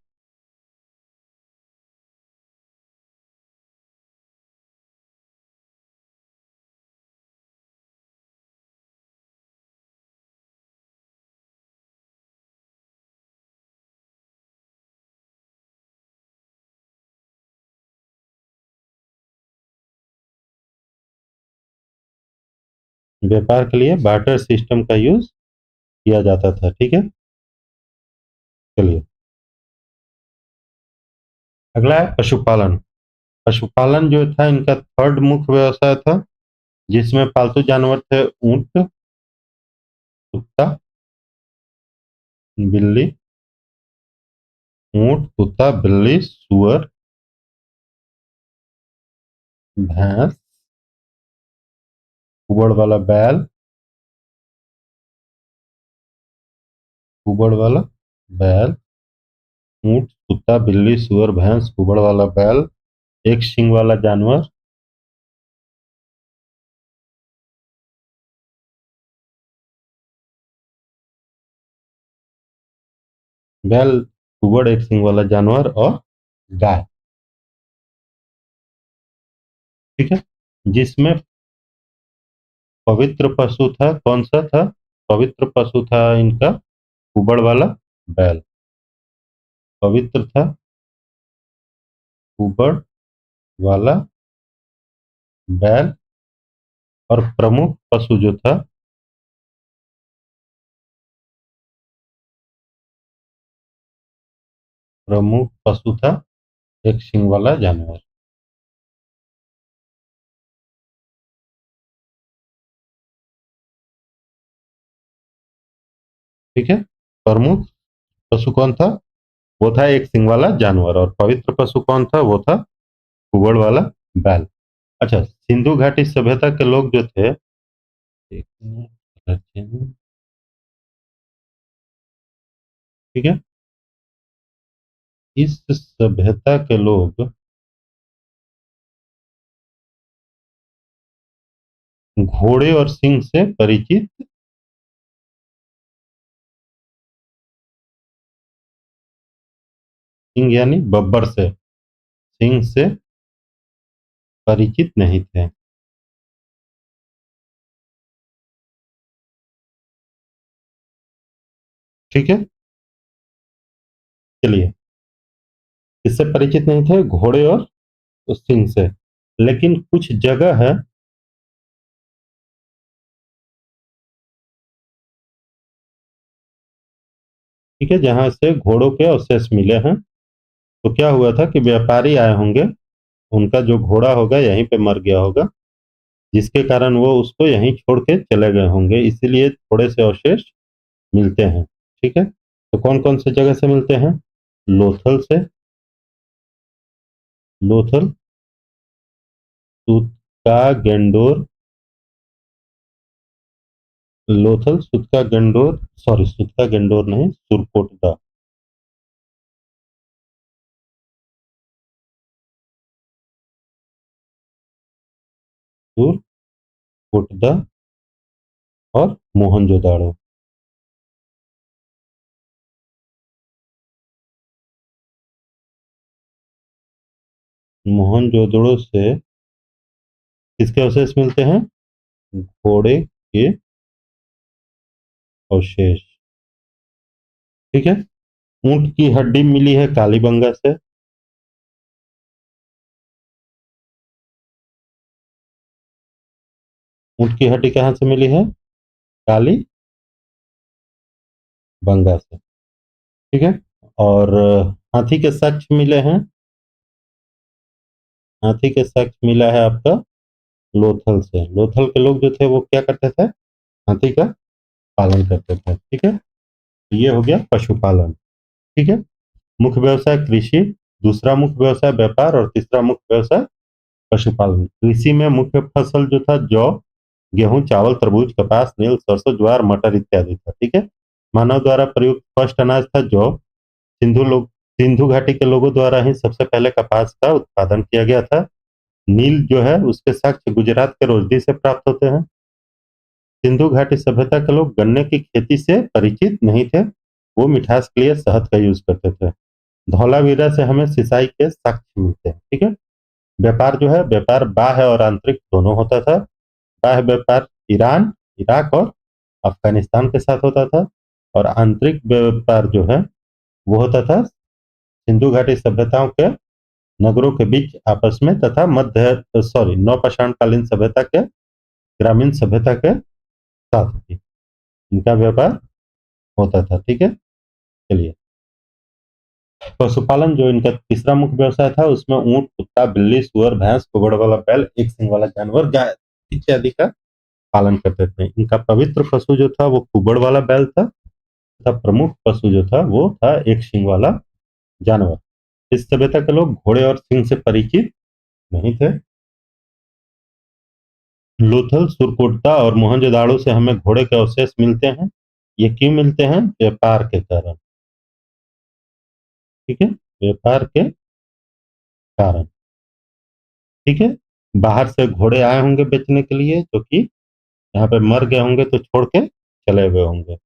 व्यापार के लिए बार्टर सिस्टम का यूज किया जाता था। ठीक है, चलिए अगला है पशुपालन। पशुपालन जो था इनका थर्ड मुख्य व्यवसाय था, जिसमें पालतू जानवर थे ऊंट, कुत्ता, बिल्ली, ऊंट, कुत्ता, बिल्ली, सुअर, भैंस, कुबड़ वाला बैल, कुबड़ वाला बैल, ऊंट, कुत्ता, बिल्ली, सुअर, भैंस, कुबड़ वाला बैल, एक सींग वाला जानवर, बैल, कुबड़, एक सींग वाला जानवर और गाय। ठीक है, जिसमें पवित्र पशु था, कौन सा था? पवित्र पशु था इनका कुबड़ वाला बैल। पवित्र था कुबड़ वाला बैल। और प्रमुख पशु जो था प्रमुख पशु था एक सींग वाला जानवर। ठीक है, प्रमुख पशु कौन था? वो था एक सींग वाला जानवर। और पवित्र पशु कौन था? वो था कुबड़ वाला बैल। अच्छा, सिंधु घाटी सभ्यता के लोग जो थे, एक मिनट, ठीक है, इस सभ्यता के लोग घोड़े और सिंह से परिचित, सिंह यानी बब्बर से, सिंह से परिचित नहीं थे। ठीक है, चलिए, इससे परिचित नहीं थे घोड़े और सिंह से। लेकिन कुछ जगह है, ठीक है, जहां से घोड़ों के अवशेष मिले हैं। तो क्या हुआ था कि व्यापारी आए होंगे उनका जो घोड़ा होगा यहीं पे मर गया होगा, जिसके कारण वो उसको यहीं छोड़ के चले गए होंगे, इसीलिए थोड़े से अवशेष मिलते हैं। ठीक है, तो कौन कौन से जगह से मिलते हैं? लोथल से, लोथल, सुतका गेंडोर, लोथल, सुतका गेंडोर, सॉरी सुतका गेंडोर नहीं, सुरकोटदा, सुरकोटदा और मोहनजोदाड़ो। मोहनजोदड़ो से किसके अवशेष मिलते हैं? घोड़े के अवशेष। ठीक है, ऊंट की हड्डी मिली है कालीबंगा से। ऊंट की हड्डी कहाँ से मिली है? काली बंगा से। ठीक है, और हाथी के साक्ष्य मिले हैं। हाथी के साक्ष्य मिला है आपका लोथल से। लोथल के लोग जो थे वो क्या करते थे? हाथी का पालन करते थे। ठीक है, ये हो गया पशुपालन। ठीक है, मुख्य व्यवसाय कृषि, दूसरा मुख्य व्यवसाय व्यापार और तीसरा मुख्य व्यवसाय पशुपालन। कृषि में मुख्य फसल जो था जौ, गेहूं, चावल, तरबूज, कपास, नील, सरसों, ज्वार, मटर इत्यादि था। ठीक है, मानव द्वारा प्रयुक्त फर्स्ट अनाज था जौ। सिंधु घाटी के लोगों द्वारा ही सबसे पहले कपास का उत्पादन किया गया था। नील जो है उसके साक्ष्य गुजरात के रोजडी से प्राप्त होते हैं। सिंधु घाटी सभ्यता के लोग गन्ने की खेती से परिचित नहीं थे, वो मिठास के लिए शहद का यूज करते थे। धौलावीरा से हमें सिंचाई के साक्ष्य मिलते हैं। ठीक है, व्यापार जो है, व्यापार बाह्य और आंतरिक दोनों होता था। बाह्य व्यापार ईरान, इराक और अफगानिस्तान के साथ होता था, और आंतरिक व्यापार जो है वो होता था सिंधु घाटी सभ्यताओं के नगरों के बीच आपस में, तथा नवपाषाण कालीन सभ्यता के ग्रामीण सभ्यता के साथ भी इनका व्यापार होता था। ठीक है, चलिए, पशुपालन जो इनका तीसरा मुख्य व्यवसाय था, उसमें ऊंट, कुत्ता, बिल्ली, सुअर, भैंस, कुबड़ वाला बैल, एक सिंग वाला जानवर, गाय इत्यादि का पालन करते थे। इनका पवित्र पशु जो था वो कुबड़ वाला बैल था, तथा प्रमुख पशु जो था वो था एक सिंग वाला जानवर। इस सभ्यता के लोग घोड़े और सिंह से परिचित नहीं थे। लोथल, सुरकोटदा और मोहनजोदाड़ो से हमें घोड़े के अवशेष मिलते हैं। ये क्यों मिलते हैं? व्यापार के कारण। ठीक है, व्यापार के कारण। ठीक है, बाहर से घोड़े आए होंगे बेचने के लिए, जो कि यहाँ पे मर गए होंगे तो छोड़ के चले गए होंगे।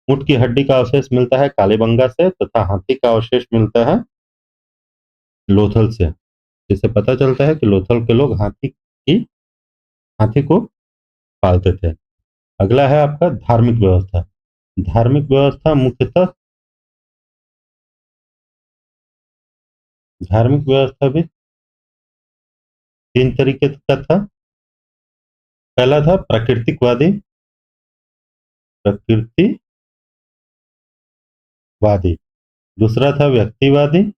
ऊंट की हड्डी का अवशेष मिलता है कालीबंगा से, तथा हाथी का अवशेष मिलता है लोथल से। जिससे पता चलता है कि लोथल के लोग हाथी को पालते थे। अगला है आपका धार्मिक व्यवस्था। धार्मिक व्यवस्था मुख्यतः, धार्मिक व्यवस्था भी तीन तरीके का था। पहला था प्राकृतिकवादी, प्रकृतिवादी। दूसरा था व्यक्तिवादी,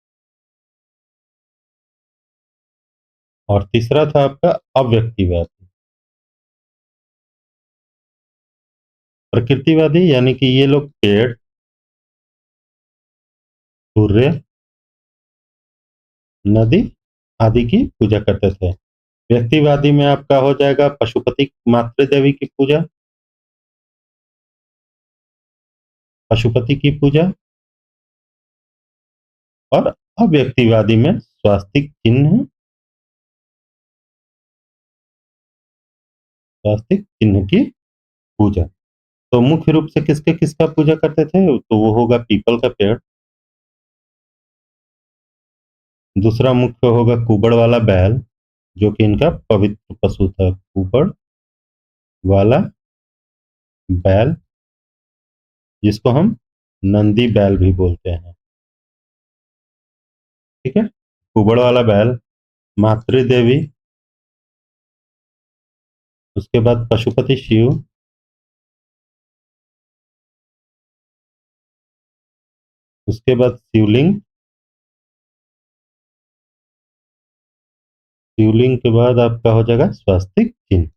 और तीसरा था आपका अव्यक्तिवादी। प्रकृतिवादी यानी कि ये लोग पेड़, सूर्य, नदी आदि की पूजा करते थे। व्यक्तिवादी में आपका हो जाएगा पशुपति मातृ देवी की पूजा, पशुपति की पूजा, और अव्यक्तिवादी में स्वास्तिक चिन्ह, स्वास्तिक चिन्ह की पूजा। तो मुख्य रूप से किसके किसका पूजा करते थे? तो वो होगा पीपल का पेड़। दूसरा मुख्य होगा कुबड़ वाला बैल, जो कि इनका पवित्र पशु था। कुबड़ वाला बैल, जिसको हम नंदी बैल भी बोलते हैं। ठीक है, कुबड़ वाला बैल, मातृ देवी, उसके बाद पशुपति शिव, उसके बाद शिवलिंग, शिवलिंग के बाद आपका हो जाएगा स्वास्तिक चिन्ह।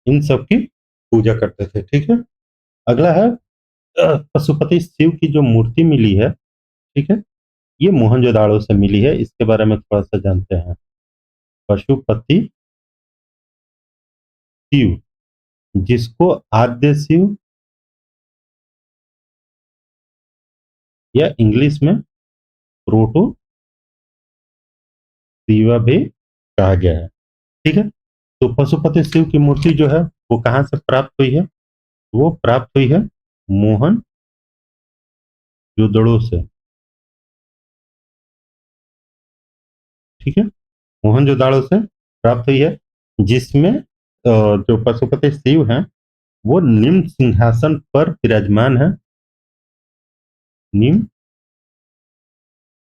इन सब की पूजा करते थे, ठीक है। अगला है पशुपति शिव की जो मूर्ति मिली है, ठीक है, ये मोहनजोदाड़ो से मिली है। इसके बारे में थोड़ा सा जानते हैं। पशुपति शिव, जिसको आद्य शिव या इंग्लिश में प्रोटो शिवा भी कहा गया है, ठीक है। तो पशुपति शिव की मूर्ति जो है वो कहाँ से प्राप्त हुई है? वो प्राप्त हुई है मोहन जोदड़ो से, ठीक है, मोहनजोदाड़ो से प्राप्त हुई है, जिसमें जो पशुपति शिव हैं वो निम्न सिंहासन पर विराजमान है। निम्न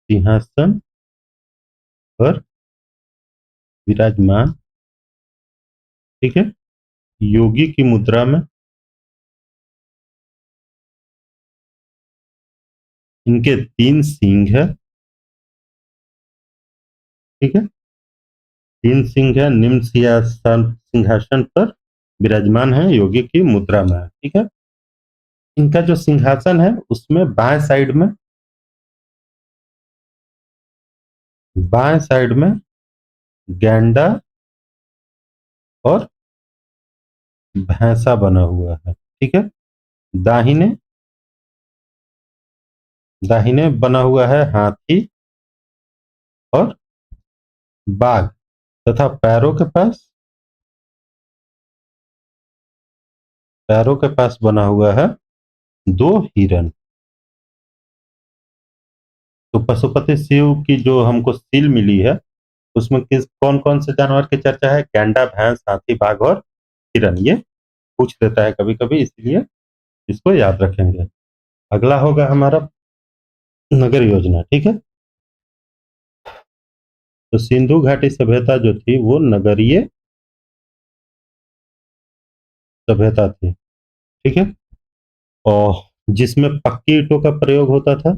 सिंहासन पर विराजमान, ठीक है, योगी की मुद्रा में। इनके 3 सींग है, ठीक है, 3 सींग है, निम्न सिंहासन सिंहासन पर विराजमान है, योगी की मुद्रा में है, ठीक है। इनका जो सिंहासन है उसमें बाएं साइड में गैंडा और भैंसा बना हुआ है, ठीक है। दाहिने दाहिने बना हुआ है हाथी और बाघ, तथा पैरों के पास बना हुआ है 2 हिरन। तो पशुपति शिव की जो हमको सील मिली है उसमें किस कौन कौन से जानवर की चर्चा है? गैंडा, भैंस, हाथी, बाघ और हिरन। ये पूछ देता है कभी कभी, इसलिए इसको याद रखेंगे। अगला होगा हमारा नगर योजना, ठीक है। तो सिंधु घाटी सभ्यता जो थी वो नगरीय सभ्यता थी, ठीक है, और जिसमें पक्की ईंटों का प्रयोग होता था।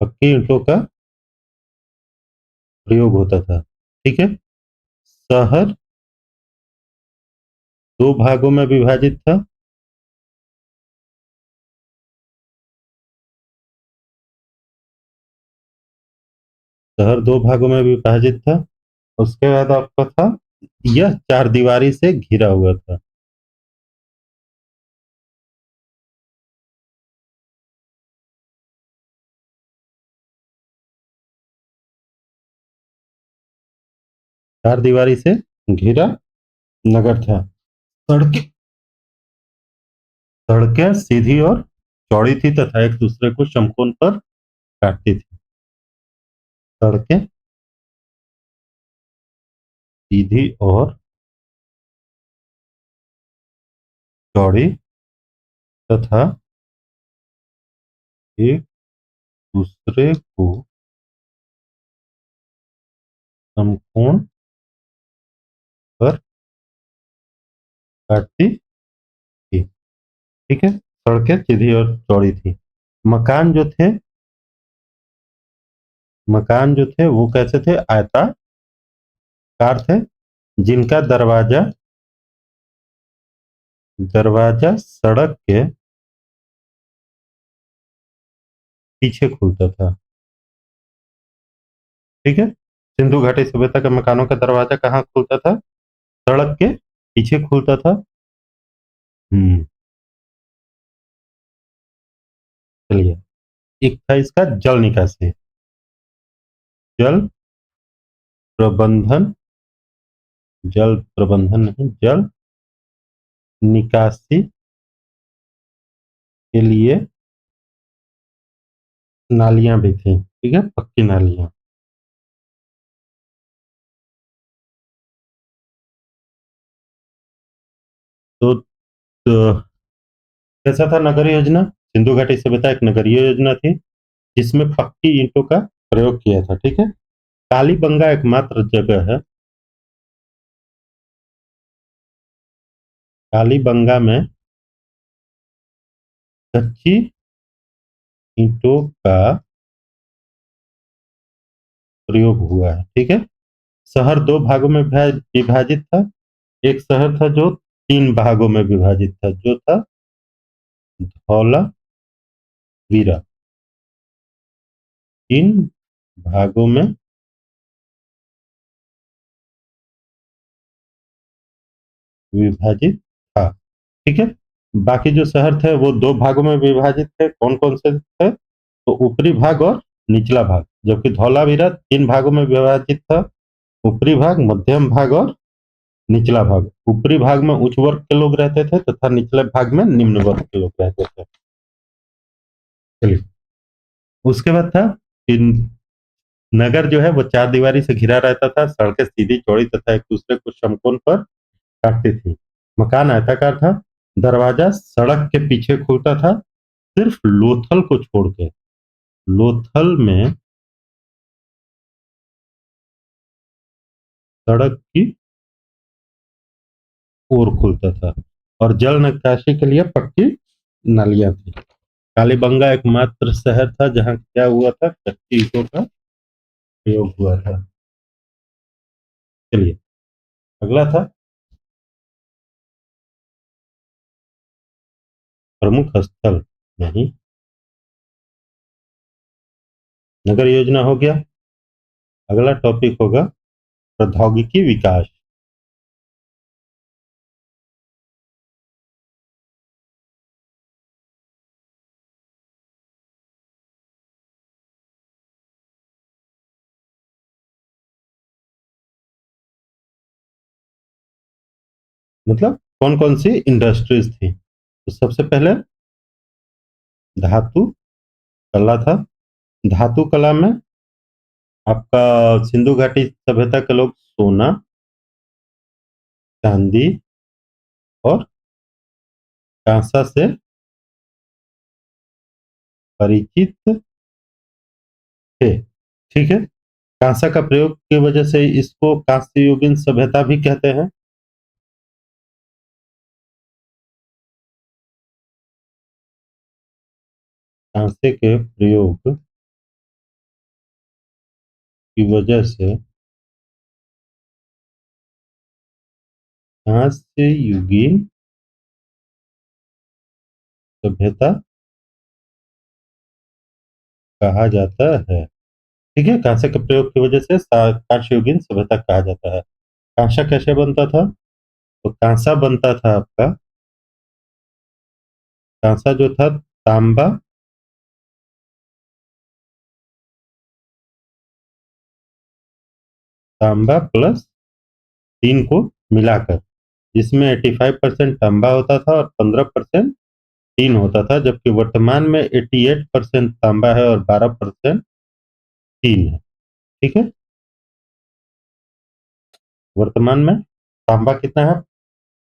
पक्की ईंटों का प्रयोग होता था, ठीक है। शहर 2 भागों में विभाजित था। शहर 2 भागों में विभाजित था। उसके बाद आपका था, यह 4 दीवारी से घिरा हुआ था। चार दीवारी से घिरा नगर था। सड़कें सड़कें सीधी और चौड़ी थी तथा एक दूसरे को समकोण पर काटती थी। सड़कें सीधी और चौड़ी तथा एक दूसरे को समकोण पर काटती थी, ठीक है। सड़कें सीधी और चौड़ी थी। मकान जो थे मकान जो थे वो कैसे थे? आयताकार थे, जिनका दरवाजा सड़क के पीछे खुलता था, ठीक है। सिंधु घाटी सभ्यता के मकानों का दरवाजा कहाँ खुलता था? सड़क के पीछे खुलता था। हम्म चलिए, एक था इसका जल निकासी। जल प्रबंधन जल प्रबंधन नहीं, जल निकासी के लिए नालियां भी थी, ठीक है, पक्की नालियां। तो कैसा था नगर योजना? सिंधु घाटी सभ्यता एक नगरीय योजना थी जिसमें पक्की ईंटों का प्रयोग किया था, ठीक है। कालीबंगा एकमात्र जगह है कालीबंगा में कच्ची ईंटों का प्रयोग हुआ है। ठीक है। शहर दो भागों में विभाजित था। एक शहर था जो तीन भागों में विभाजित था, जो था धौलावीरा। तीन भागों में विभाजित था। ठीक है। बाकी जो शहर थे वो दो भागों में विभाजित थे। कौन कौन से थे? तो ऊपरी भाग और निचला भाग। जबकि धौलावीरा तीन भागों में विभाजित था। ऊपरी भाग, मध्यम भाग और निचला भाग। ऊपरी भाग में उच्च वर्ग के लोग रहते थे तथा निचले भाग में निम्न वर्ग के लोग रहते थे। चलिए, उसके बाद था कि नगर जो है वो चार दीवारी से घिरा रहता था। सड़कें सीधी चौड़ी तथा एक दूसरे को समकोण पर काटती थी। मकान आयताकार था। दरवाजा सड़क के पीछे खुलता था, सिर्फ लोथल को छोड़ के। लोथल में सड़क की ओर खुलता था और जल निकासी के लिए पक्की नालियां थी। कालीबंगा एकमात्र शहर था जहां क्या हुआ था, कच्ची ईंटों का प्रयोग हुआ था। चलिए, अगला था प्रमुख स्थल। नहीं, नगर योजना हो गया। अगला टॉपिक होगा प्रौद्योगिकी विकास। मतलब कौन कौन सी इंडस्ट्रीज थी? तो सबसे पहले धातु कला था। धातु कला में आपका सिंधु घाटी सभ्यता के लोग सोना, चांदी और कांसा से परिचित थे। ठीक है। कांसा का प्रयोग की वजह से इसको कांस्य युगीन सभ्यता भी कहते हैं। कांसे के प्रयोग की वजह से कांस्य युगीन सभ्यता कहा जाता है। ठीक है। कांसे के प्रयोग की वजह से कांस्य युगीन सभ्यता कहा जाता है। कांसा कैसे बनता था? तो कांसा बनता था आपका, कांसा जो था तांबा, तांबा प्लस तीन को मिलाकर, जिसमें 85% तांबा होता था और 15% तीन होता था। जबकि वर्तमान में 88% तांबा है और 12% तीन है। ठीक है। वर्तमान में तांबा कितना है?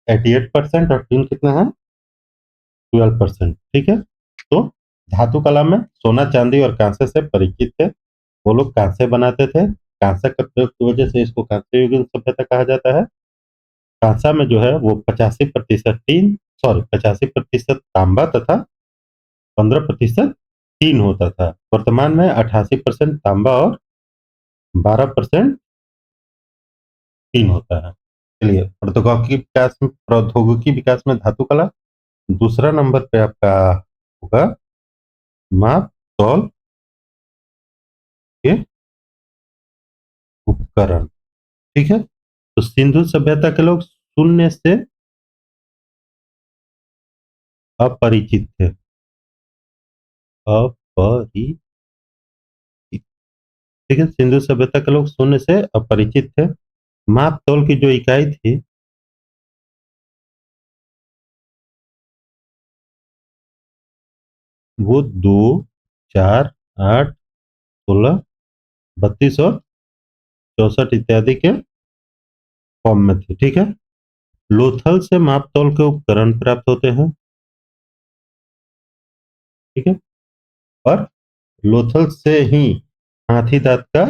88% और तीन कितना है? 12%। ठीक है। तो धातु कला में सोना, चांदी और कांसे से परिचित थे। वो लोग कांसे बनाते थे। कांसे के प्रयोग की वजह से इसको कांस्य युगीन सभ्यता कहा जाता है। कांसा में जो है वो 85% तीन, सॉरी 85% तांबा तथा 15% तीन होता था। वर्तमान में 88% तांबा और 12% तीन होता है। चलिए, प्रौद्योगिकी विकास में धातु कला। दूसरा नंबर पे आपका होगा माप तौल के उपकरण। ठीक है। तो सिंधु सभ्यता के लोग शून्य से अपरिचित थे। अपरिचित। ठीक है। सिंधु सभ्यता के लोग शून्य से अपरिचित थे। माप तौल की जो इकाई थी वो दो, चार, आठ, 16, 32 और 64 इत्यादि के फॉर्म में थे। ठीक है। लोथल से माप तौल के उपकरण प्राप्त होते हैं। ठीक है। और लोथल से ही हाथी दांत का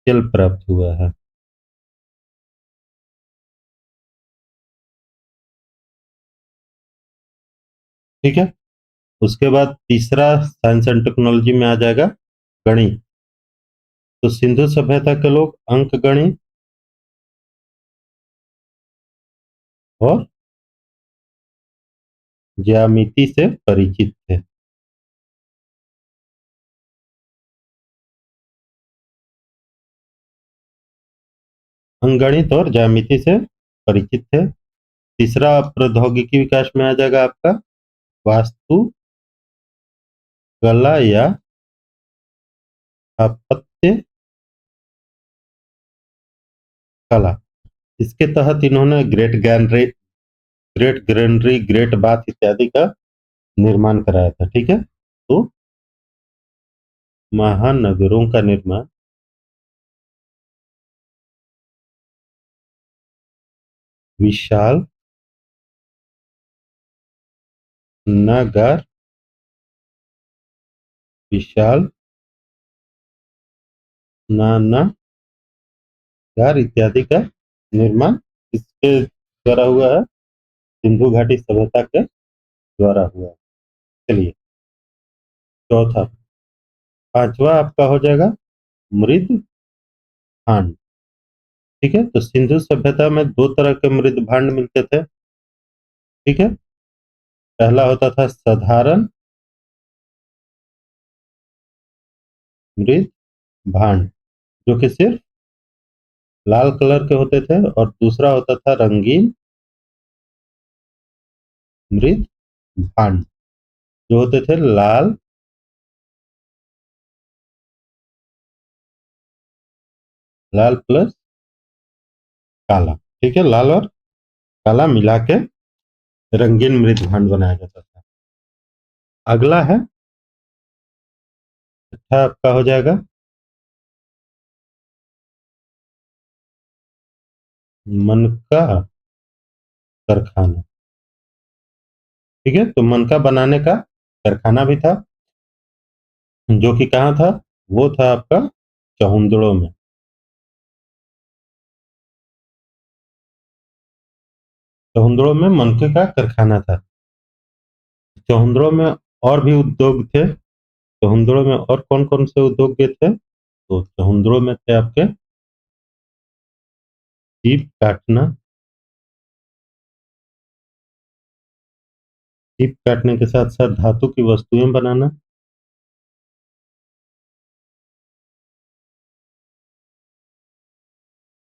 तेल प्राप्त हुआ है। ठीक है। उसके बाद तीसरा साइंस एंड टेक्नोलॉजी में आ जाएगा गणित। तो सिंधु सभ्यता के लोग अंक गणित और ज्यामिति से परिचित थे। अंकगणित और ज्यामिति से परिचित थे। तीसरा प्रौद्योगिकी विकास में आ जाएगा आपका वास्तु कला या स्थापत्य कला। इसके तहत इन्होंने ग्रेट ग्रेनरी, ग्रेट बाथ इत्यादि का निर्माण कराया था। ठीक है। तो महानगरों का निर्माण विशाल नगर, विशाल नानागार इत्यादि का निर्माण इसके द्वारा हुआ है, सिंधु घाटी सभ्यता के द्वारा हुआ है। चलिए, चौथा, पांचवा आपका हो जाएगा मृद भांड। ठीक है। तो सिंधु सभ्यता में दो तरह के मृद भांड मिलते थे। ठीक है। पहला होता था साधारण मृद भांड, जो कि सिर्फ लाल कलर के होते थे, और दूसरा होता था रंगीन मृद भांड, जो होते थे लाल, लाल प्लस काला। ठीक है। लाल और काला मिला के रंगीन मृद भांड बनाया जाता था। अगला है, अच्छा आपका हो जाएगा मनका कारखाना। ठीक है। तो मनका बनाने का कारखाना भी था, जो कि कहाँ था? वो था आपका चहुंदड़ो में। चहुंदड़ो में मनके का कारखाना था। चहुंदड़ो में और भी उद्योग थे। चहुंदड़ो में और कौन कौन से उद्योग थे? तो चहुंदड़ो में थे आपके सीप काटना, सीप काटने के साथ साथ धातु की वस्तुएं बनाना,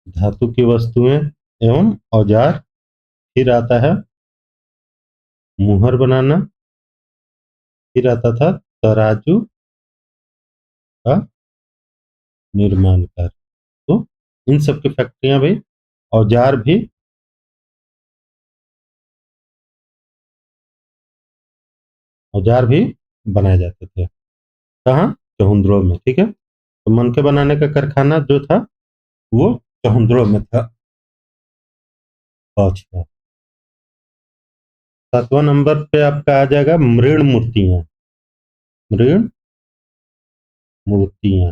धातु की वस्तुएं एवं औजार। फिर आता है मुहर बनाना। फिर आता था तराजू का निर्माण कर। तो इन सब की फैक्ट्रियां भी, औजार भी, औजार भी बनाए जाते थे। कहाँ? चहुंदड़ो में। ठीक है। तो मनके बनाने का कारखाना जो था वो चहुंदड़ो में था। अच्छा, सातवां नंबर पे आपका आ जाएगा मृण मूर्तियां। मृण मूर्तियां,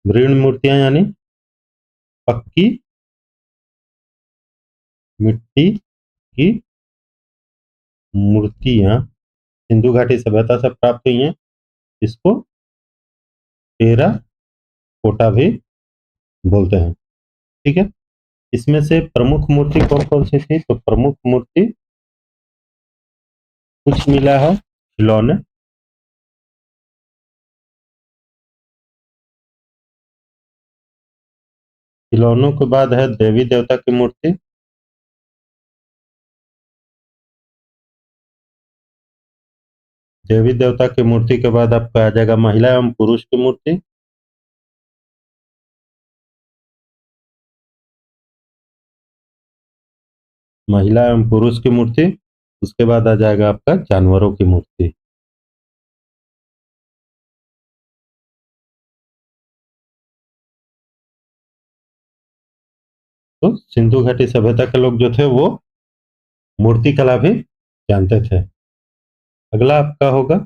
मृण मूर्तियां यानी पक्की मिट्टी की मूर्तियां सिंधु घाटी सभ्यता से प्राप्त हुई हैं। इसको टेरा कोटा भी बोलते हैं। ठीक है। इसमें से प्रमुख मूर्ति कौन कौन सी थी? तो प्रमुख मूर्ति कुछ मिला है खिलौने, खिलौनों के बाद है देवी देवता की मूर्ति, देवी देवता की मूर्ति के बाद आपका आ जाएगा महिला एवं पुरुष की मूर्ति, महिला एवं पुरुष की मूर्ति। उसके बाद आ जाएगा आपका जानवरों की मूर्ति। तो सिंधु घाटी सभ्यता के लोग जो थे वो मूर्ति कला भी जानते थे। अगला आपका होगा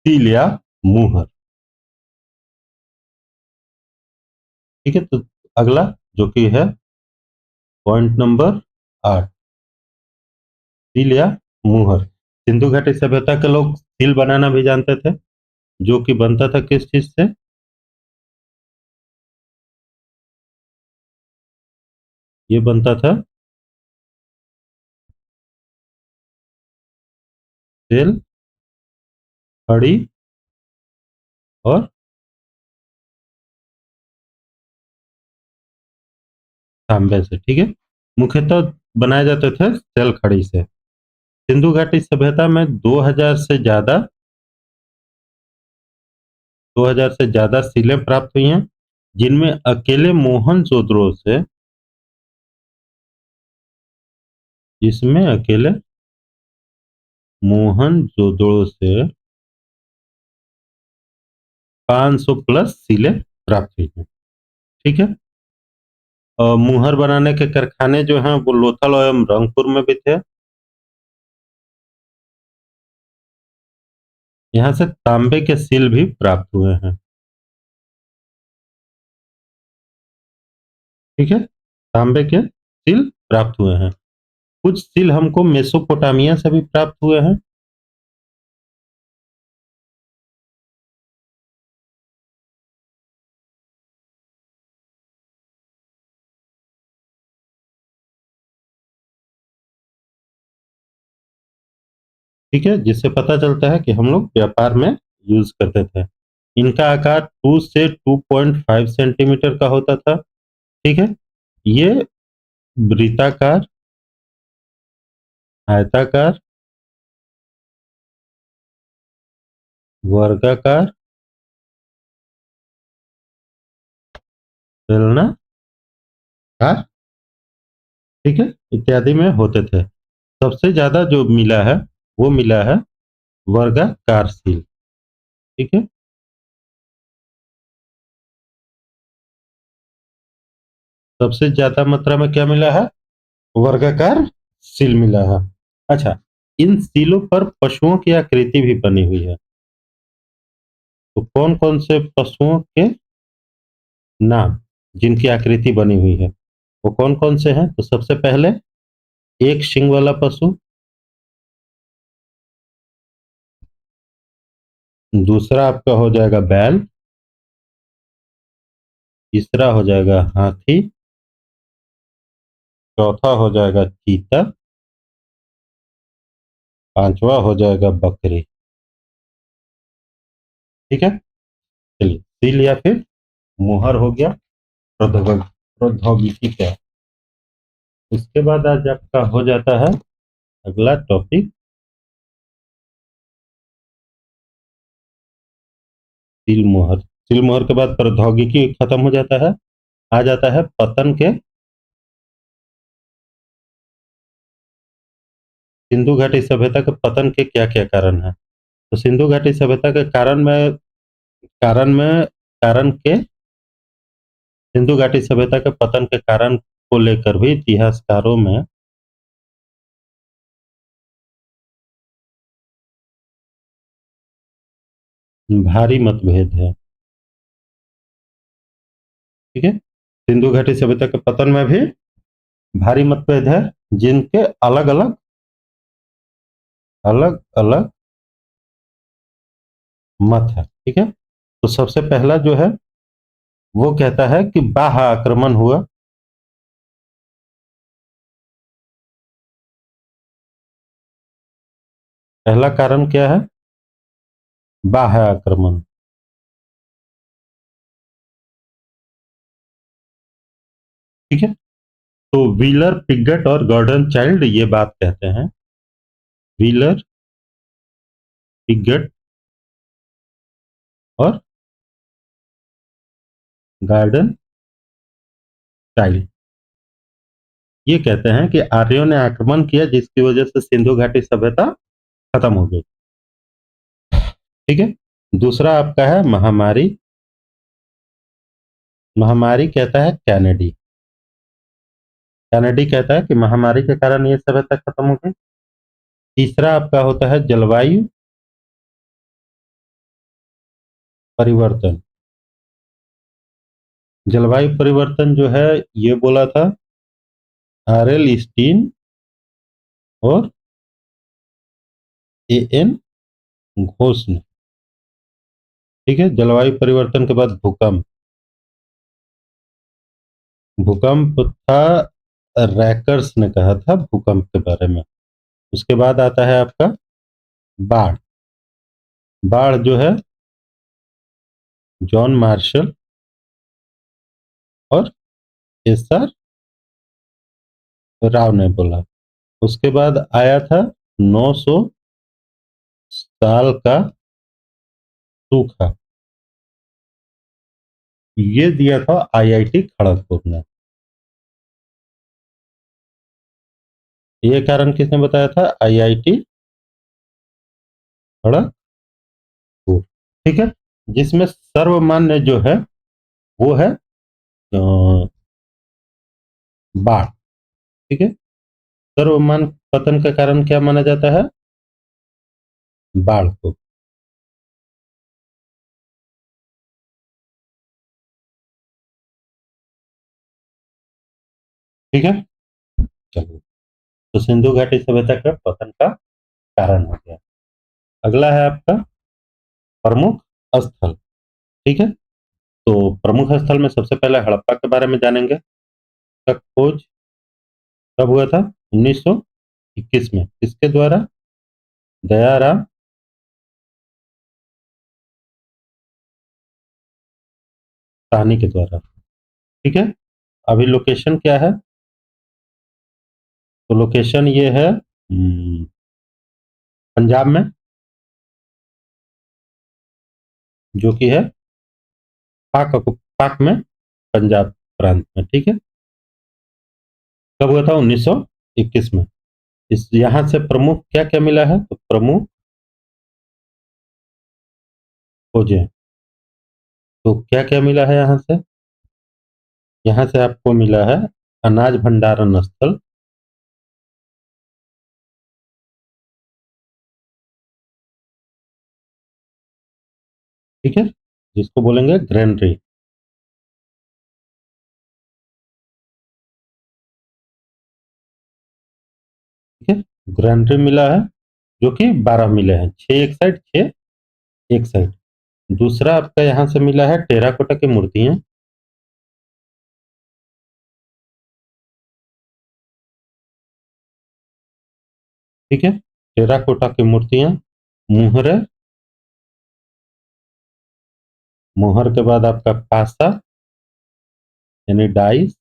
सील या मुहर। ठीक है। तो अगला जो कि है पॉइंट नंबर 8, सील या मुहर। सिंधु घाटी सभ्यता के लोग सील बनाना भी जानते थे, जो कि बनता था किस चीज से? ये बनता था तेल, खड़ी और तांबे से, ठीक है। मुख्यतः बनाए जाते थे तेल खड़ी से। सिंधु घाटी सभ्यता में 2000 से ज्यादा सीलें प्राप्त हुई हैं, जिनमें अकेले मोहनजोदड़ो से, इसमें अकेले मोहनजोदड़ो से 500 प्लस सीलें प्राप्त हुई हैं, ठीक है। मुहर बनाने के कारखाने जो हैं वो लोथल एवं रंगपुर में भी थे। यहाँ से तांबे के सील भी प्राप्त हुए हैं, ठीक है। तांबे के सील प्राप्त हुए हैं। कुछ सील हमको मेसोपोटामिया से भी प्राप्त हुए हैं। ठीक है, जिससे पता चलता है कि हम लोग व्यापार में यूज करते थे। इनका आकार 2 से 2.5 सेंटीमीटर का होता था, ठीक है। ये वृत्ताकार, आयताकार, वर्गाकार, बेलनाकार, ठीक है, इत्यादि में होते थे। सबसे ज्यादा जो मिला है वो मिला है वर्गाकार सील, ठीक है। सबसे ज्यादा मात्रा में क्या मिला है? वर्गाकार सील मिला है। अच्छा, इन सीलों पर पशुओं की आकृति भी बनी हुई है। तो कौन कौन से पशुओं के नाम जिनकी आकृति बनी हुई है वो कौन कौन से हैं? तो सबसे पहले एक शिंग वाला पशु, दूसरा आपका हो जाएगा बैल, तीसरा हो जाएगा हाथी, चौथा हो जाएगा चीता, पांचवा हो जाएगा बकरी, ठीक है। चलिए, सील या फिर मुहर हो गया प्रौद्योगिकी का। उसके बाद आज आपका हो जाता है अगला टॉपिक सील मोहर। सील मोहर के बाद प्रौद्योगिकी खत्म हो जाता है, आ जाता है पतन के। सिंधु घाटी सभ्यता के पतन के क्या क्या कारण है? तो सिंधु घाटी सभ्यता के कारण में कारण के सिंधु घाटी सभ्यता के पतन के कारण को लेकर भी इतिहासकारों में भारी मतभेद है, ठीक है। सिंधु घाटी सभ्यता के पतन में भी भारी मतभेद है, जिनके अलग अलग अलग अलग मत है, ठीक है। तो सबसे पहला जो है वो कहता है कि बाह्य आक्रमण हुआ। पहला कारण क्या है? बाह्य आक्रमण, ठीक है। तो व्हीलर, पिगट और गॉर्डन चाइल्ड ये बात कहते हैं। व्हीलर, पिगट और गार्डन चाइल्ड ये कहते हैं कि आर्यों ने आक्रमण किया, जिसकी वजह से सिंधु घाटी सभ्यता खत्म हो गई, ठीक है। दूसरा आपका है महामारी। महामारी कहता है कैनेडी। कैनेडी कहता है कि महामारी के कारण ये सभ्यता खत्म हो गई। तीसरा आपका होता है जलवायु परिवर्तन। जलवायु परिवर्तन जो है ये बोला था आर एल स्टीन और AN घोष ने, ठीक है। जलवायु परिवर्तन के बाद भूकंप, भूकंप था, रैकर्स ने कहा था भूकंप के बारे में। उसके बाद आता है आपका बाढ़। बाढ़ जो है जॉन मार्शल और SR राव ने बोला। उसके बाद आया था 900 साल का सूखा, ये दिया था IIT खड़गपुर ने। ये कारण किसने बताया था? IIT खड़गपुर, ठीक है। जिसमें सर्वमान्य जो है वो है बाढ़, ठीक है। सर्वमान्य पतन का कारण क्या माना जाता है? बाढ़ को। ठीक है, चलो। तो सिंधु घाटी सभ्यता का पतन का कारण हो गया। अगला है आपका प्रमुख स्थल, ठीक है। तो प्रमुख स्थल में सबसे पहले हड़प्पा के बारे में जानेंगे। का खोज कब हुआ था? 1921 में। किसके द्वारा? दयाराम साहनी के द्वारा, ठीक है। अभी लोकेशन क्या है? तो लोकेशन ये है पंजाब में, जो कि है पाक में, पंजाब प्रांत में, ठीक है। कब हुआ था? 1921 में। इस यहाँ से प्रमुख क्या क्या मिला है? तो प्रमुख खोजें, तो क्या क्या मिला है यहाँ से? यहाँ से आपको मिला है अनाज भंडारण स्थल, ठीक है, जिसको बोलेंगे ग्रेनरी, ठीक है। ग्रेनरी मिला है, जो कि 12 मिले हैं, 6 एक साइड, 6 एक साइड। दूसरा आपका यहाँ से मिला है टेराकोटा की मूर्तियां, ठीक है। टेराकोटा की मूर्तियां, मुहरे, मोहर के बाद आपका पासा यानी डाइस,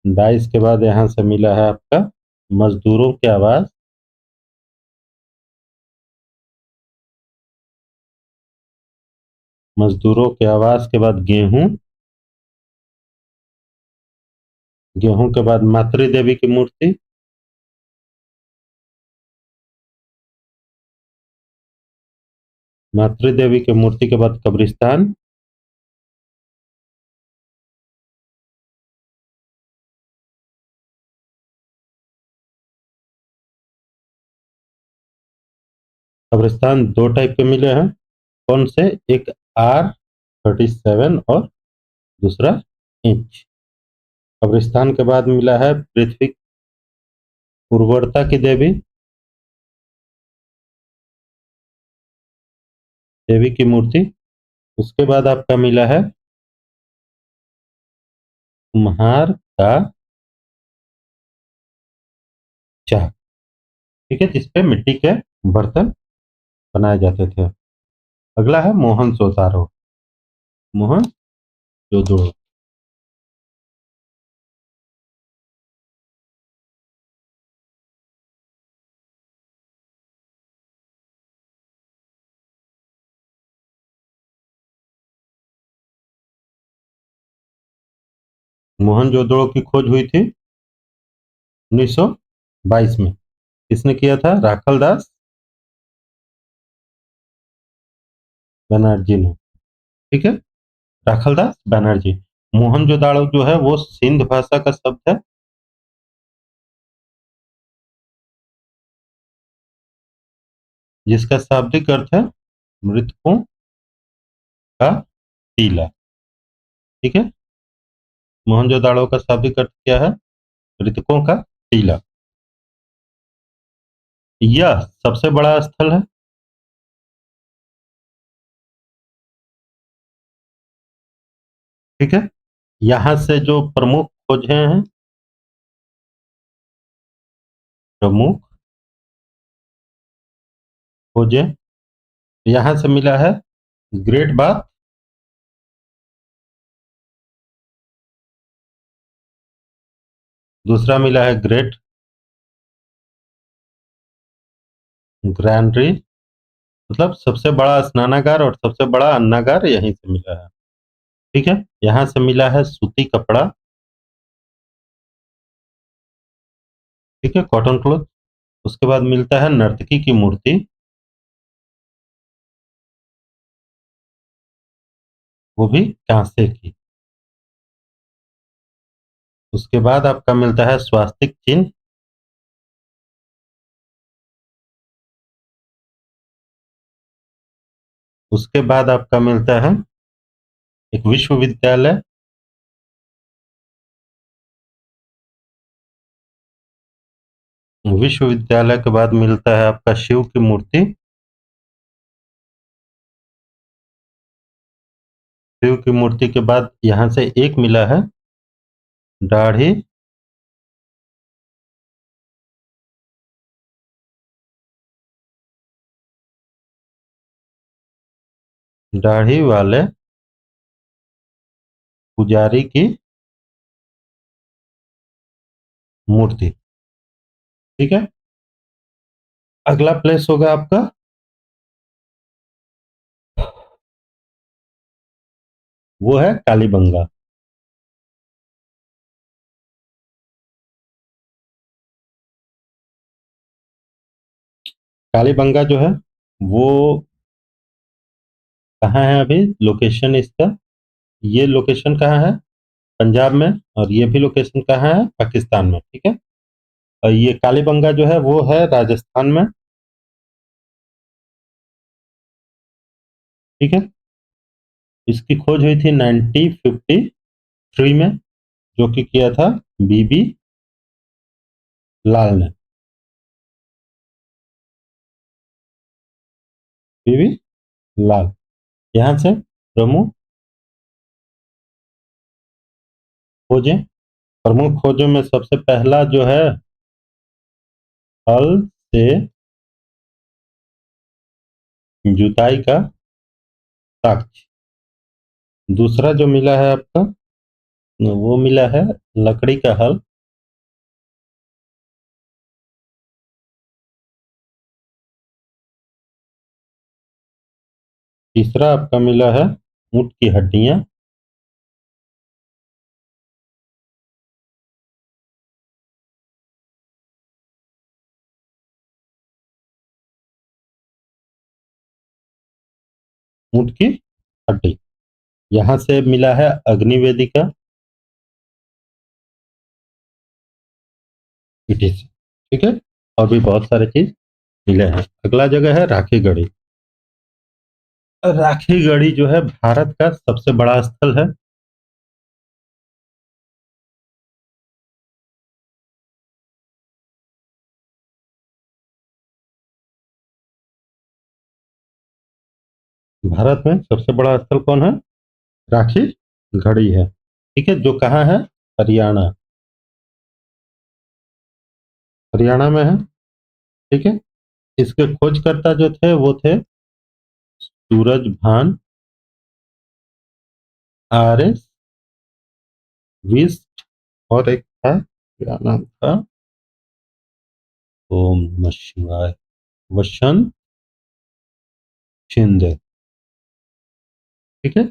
डाइस के बाद यहाँ से मिला है आपका मजदूरों की आवाज, मजदूरों की आवाज के बाद गेहूं, गेहूं के बाद मातृ देवी की मूर्ति, मातृ देवी की मूर्ति के बाद कब्रिस्तान, कब्रिस्तान दो टाइप के मिले हैं। कौन से? एक R37 और दूसरा इंच। कब्रिस्तान के बाद मिला है पृथ्वी उर्वरता की देवी, देवी की मूर्ति। उसके बाद आपका मिला है कुम्हार का चाक, ठीक है, जिसपे मिट्टी के बर्तन बनाए जाते थे। अगला है मोहन जोदारो, मोहन जोदड़ो। मोहन जोदड़ो की खोज हुई थी 1922 में। किसने किया था? राखल दास बनर्जी ने, ठीक है, राखल दास बनर्जी। मोहनजोदाड़ो जो है वो सिंध भाषा का शब्द है, जिसका शाब्दिक अर्थ है मृतकों का टीला, ठीक है। मोहनजोदाड़ो का शाब्दिक अर्थ क्या है? मृतकों का टीला। यह सबसे बड़ा स्थल है। ठीक है, यहाँ से जो प्रमुख खोजें हैं, प्रमुख खोजें, यहाँ से मिला है ग्रेट बाथ, दूसरा मिला है ग्रेट ग्रैंडरी, मतलब सबसे बड़ा स्नानागार और सबसे बड़ा अन्नागार यहीं से मिला है। ठीक है, यहाँ से मिला है सूती कपड़ा। ठीक है, कॉटन क्लॉथ। उसके बाद मिलता है नर्तकी की मूर्ति, वो भी कांसे की। उसके बाद आपका मिलता है स्वास्तिक चिन्ह। उसके बाद आपका मिलता है एक विश्वविद्यालय। विश्वविद्यालय के बाद मिलता है आपका शिव की मूर्ति। शिव की मूर्ति के बाद यहाँ से एक मिला है दाढ़ी, दाढ़ी वाले पुजारी की मूर्ति। ठीक है, अगला प्लेस होगा आपका, वो है कालीबंगा। कालीबंगा जो है वो कहाँ है अभी लोकेशन इसका, ये लोकेशन कहाँ है, पंजाब में, और ये भी लोकेशन कहाँ है, पाकिस्तान में। ठीक है, और ये कालीबंगा जो है वो है राजस्थान में। ठीक है, इसकी खोज हुई थी 1953 में, जो कि किया था बीबी लाल ने। बीबी लाल। यहाँ से प्रमुख खोजें, प्रमुख खोजों में सबसे पहला जो है हल से जुताई का साक्ष्य। दूसरा जो मिला है आपका वो मिला है लकड़ी का हल। तीसरा आपका मिला है ऊंट की हड्डियां। ऊंट की हड्डी। यहाँ से मिला है अग्निवेदिका। ठीक है, और भी बहुत सारे चीज मिले हैं। अगला जगह है राखी गढ़ी। राखी गढ़ी जो है भारत का सबसे बड़ा स्थल है। भारत में सबसे बड़ा स्थल कौन है, राखी गढ़ी है। ठीक है, जो कहाँ है, हरियाणा, हरियाणा में है। ठीक है, इसके खोजकर्ता जो थे वो थे सूरज भान, आर एस विस्ट, और एक था, क्या नाम था, ओम नमः शिवाय, वसंत शिंदे। ठीक है,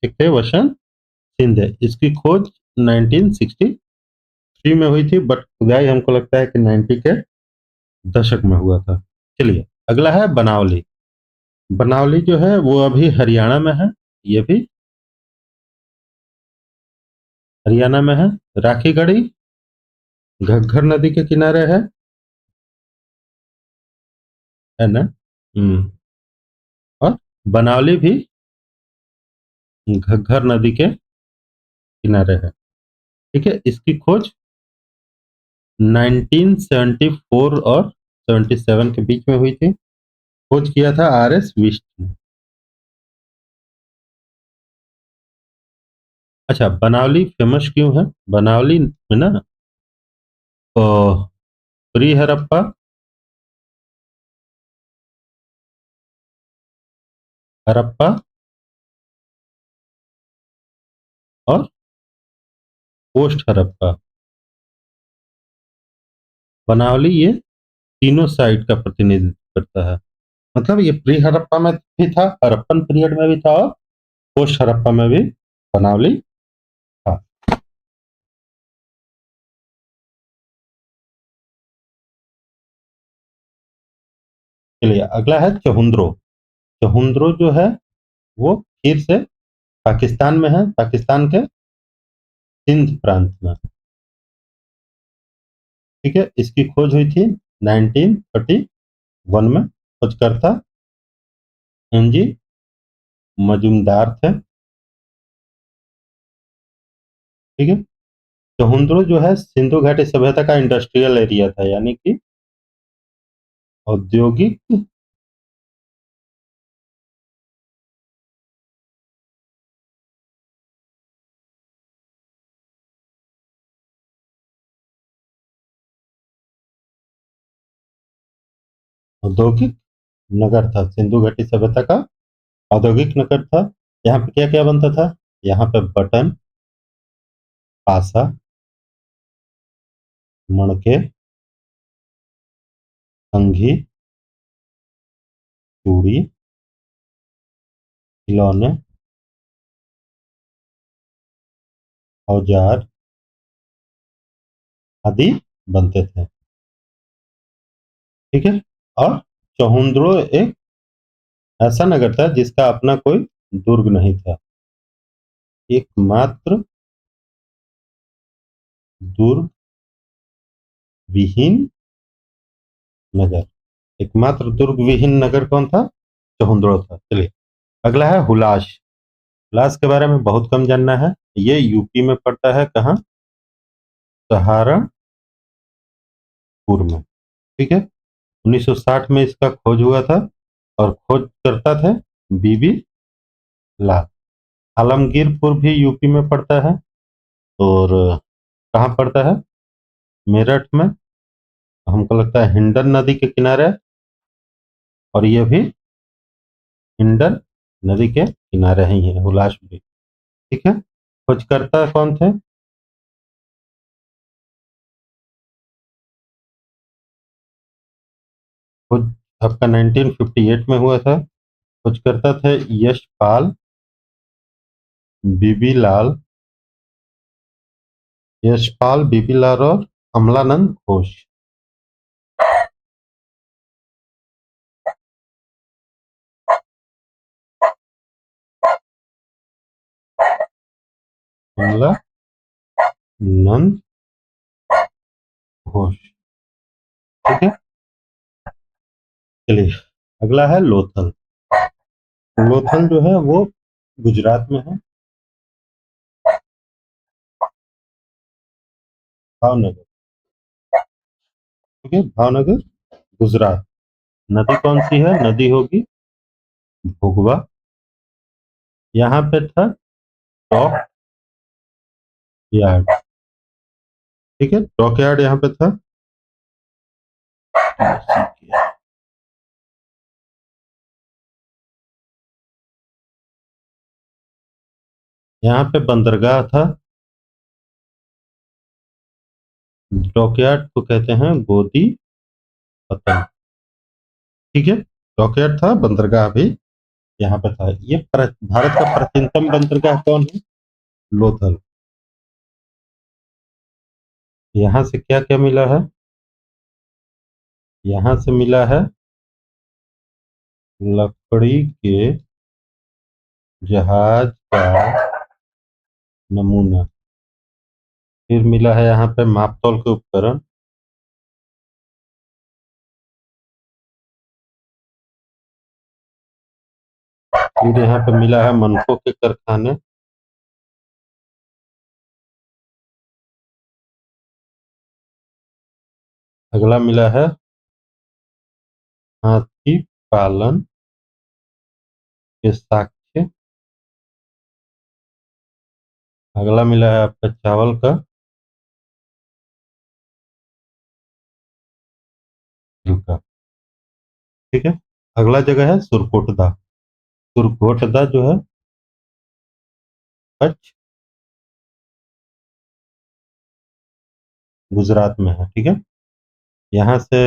एक थे वसंत शिंदे। इसकी खोज 1963 में हुई थी, बट खुदाई हमको लगता है कि 90 के दशक में हुआ था। चलिए, अगला है बनावली। बनावली जो है वो अभी हरियाणा में है, ये भी हरियाणा में है। राखी गढ़ी घग्गर नदी के किनारे है ना। और बनावली भी घग्गर नदी के किनारे है। ठीक है, इसकी खोज 1974 और 77 के बीच में हुई थी। खोज किया था RS विस्ट ने। अच्छा, बनावली फेमस क्यों है? बनावली में ना प्री हड़प्पा, हड़प्पा और पोस्ट हड़प्पा, बनावली ये तीनों साइड का प्रतिनिधित्व करता है। मतलब ये प्री हड़प्पा में भी था, हड़प्पन पीरियड में भी था और पोस्ट हड़प्पा में भी बनावली था। चलिए अगला है चहुंद्रो। चहुंद्रो जो है वो फिर से पाकिस्तान में है, पाकिस्तान के सिंध प्रांत में। ठीक है, इसकी खोज हुई थी 1931 में। खोजकर्ता एनजी मजूमदार थे। ठीक है, चहुंद्रो जो है सिंधु घाटी सभ्यता का इंडस्ट्रियल एरिया था, यानी कि औद्योगिक औद्योगिक नगर था। सिंधु घाटी सभ्यता का औद्योगिक नगर था। यहाँ पे क्या क्या बनता था? यहाँ पे बटन, पासा, मणके, कंघी, चूड़ी, खिलौने, औजार आदि बनते थे। ठीक है, और चहुंद्रो एक ऐसा नगर था जिसका अपना कोई दुर्ग नहीं था। एकमात्र दुर्ग विहीन नगर। एकमात्र दुर्ग विहीन नगर कौन था? चहुंद्रो था। चलिए अगला है हुलास। हुलास के बारे में बहुत कम जानना है। ये यूपी में पड़ता है, कहाँ? सहारनपुर में। ठीक है, 1960 में इसका खोज हुआ था और खोज करता थे बीबी लाल। आलमगीरपुर भी यूपी में पड़ता है, और कहाँ पड़ता है? मेरठ में। हमको लगता है हिंडन नदी के किनारे, और ये भी हिंडन नदी के किनारे ही है हुलास भी। ठीक है, खोजकर्ता कौन थे? खोज आपका 1958 में हुआ था। खोजकर्ता थे यशपाल, बीबी लाल, यशपाल, बीबी लाल और अमलानंद घोष। अमलानंद घोष। ठीक है, चलिए अगला है लोथल। लोथल जो है वो गुजरात में है, भावनगर। ठीक है, भावनगर गुजरात। नदी कौन सी है? नदी होगी भोगवा। यहाँ पे था डॉक यार्ड। ठीक है, डॉक यार्ड यहाँ पे था। यहाँ पे बंदरगाह था। डॉकयार्ड को कहते हैं गोदी पतन। ठीक है, डॉकयार्ड था, बंदरगाह भी यहाँ पे था। ये भारत का प्राचीनतम बंदरगाह कौन है? लोथल। यहाँ से क्या क्या मिला है? यहाँ से मिला है लकड़ी के जहाज का नमूना। फिर मिला है यहाँ पे मापतौल के उपकरण। फिर यहाँ पे मिला है मनकों के कारखाने। अगला मिला है हाथी पालन के साक्ष्य। अगला मिला है आपका चावल का झुका। ठीक है। अगला जगह है सुरकोटदा। सुरकोटदा जो है कच्छ गुजरात में है। ठीक है। यहाँ से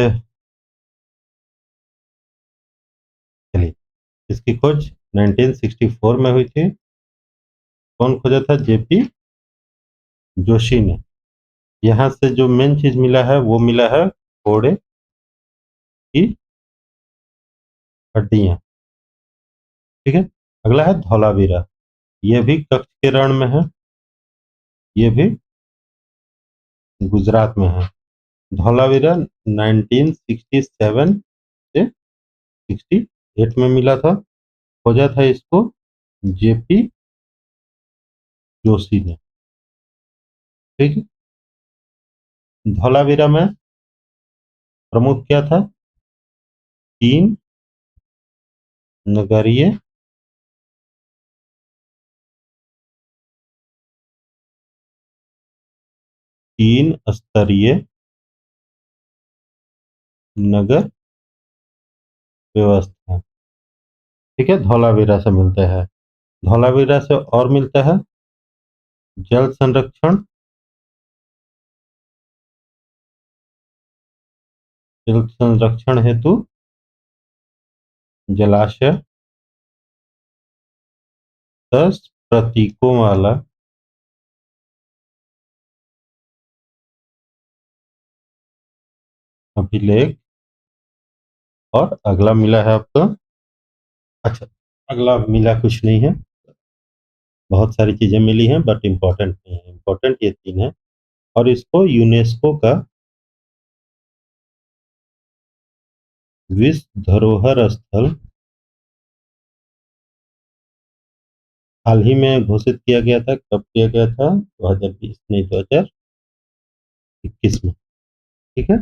चलिए, इसकी खोज 1964 में हुई थी। कौन खोजा था? जेपी जोशी ने। यहाँ से जो मेन चीज मिला है वो मिला है घोड़े की हड्डियां। ठीक है। अगला है धौलावीरा। ये भी कच्छ के रण में है। ये भी गुजरात में है। धौलावीरा 1967 से 68 में मिला था। खोजा था इसको जेपी जोशी ने। ठीक है। धौलावीरा में प्रमुख क्या था? 3 नगरीय 3 स्तरीय नगर व्यवस्था। ठीक है। धौलावीरा से मिलते हैं। धौलावीरा से और मिलता है जल संरक्षण। जल संरक्षण हेतु जलाशय 10 प्रतीकों वाला अभिलेख। और अगला मिला है आपका, अच्छा, अगला मिला कुछ नहीं है, बहुत सारी चीजें मिली हैं बट इम्पोर्टेंट नहीं है। इम्पोर्टेंट ये 3 है। और इसको यूनेस्को का विश्व धरोहर स्थल हाल ही में घोषित किया गया था। कब किया गया था? 2020 नहीं, 2021 में। ठीक है।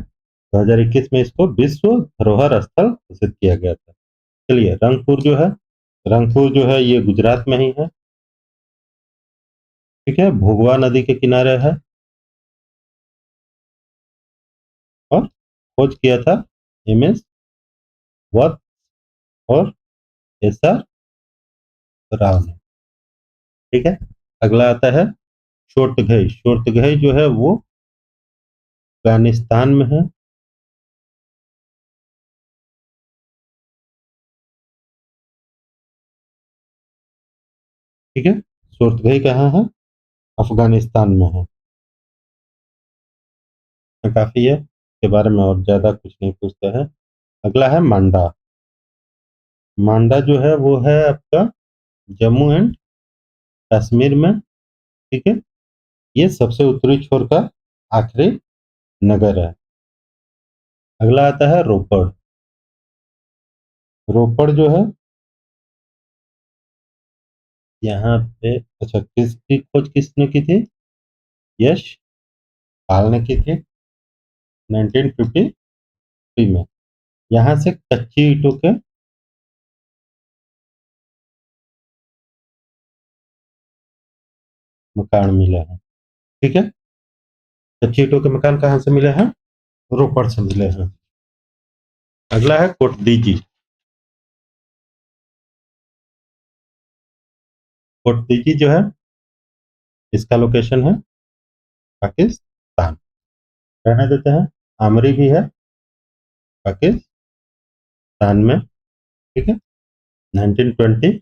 2021 में इसको विश्व धरोहर स्थल घोषित किया गया था। चलिए, रंगपुर जो है, रंगपुर जो है ये गुजरात में ही है। ठीक है। भोगवा नदी के किनारे है। और खोज किया था एमएस वत्स और एसआर राव ने। ठीक है। अगला आता है शोर्तघई। शोर्तघई जो है वो अफगानिस्तान में है। ठीक है। शोर्तघई कहाँ है? अफगानिस्तान में है। काफी है, इसके बारे में और ज्यादा कुछ नहीं पूछते हैं। अगला है मांडा। मांडा जो है वो है आपका जम्मू एंड कश्मीर में। ठीक है। ये सबसे उत्तरी छोर का आखिरी नगर है। अगला आता है रोपड़। रोपड़ जो है यहाँ पे, अच्छा, किसकी खोज किसने की थी? यश पाल ने की थी 1953 में। यहाँ से कच्ची ईंटों के मकान मिले हैं। ठीक है। कच्ची ईंटों के मकान कहाँ से मिले हैं? रोपड़ से मिले हैं। अगला है कोटदीजी। कोटदीजी जो है इसका लोकेशन है पाकिस्तान। रहने देते हैं। आमरी भी है पाकिस्तान में। ठीक है। 1929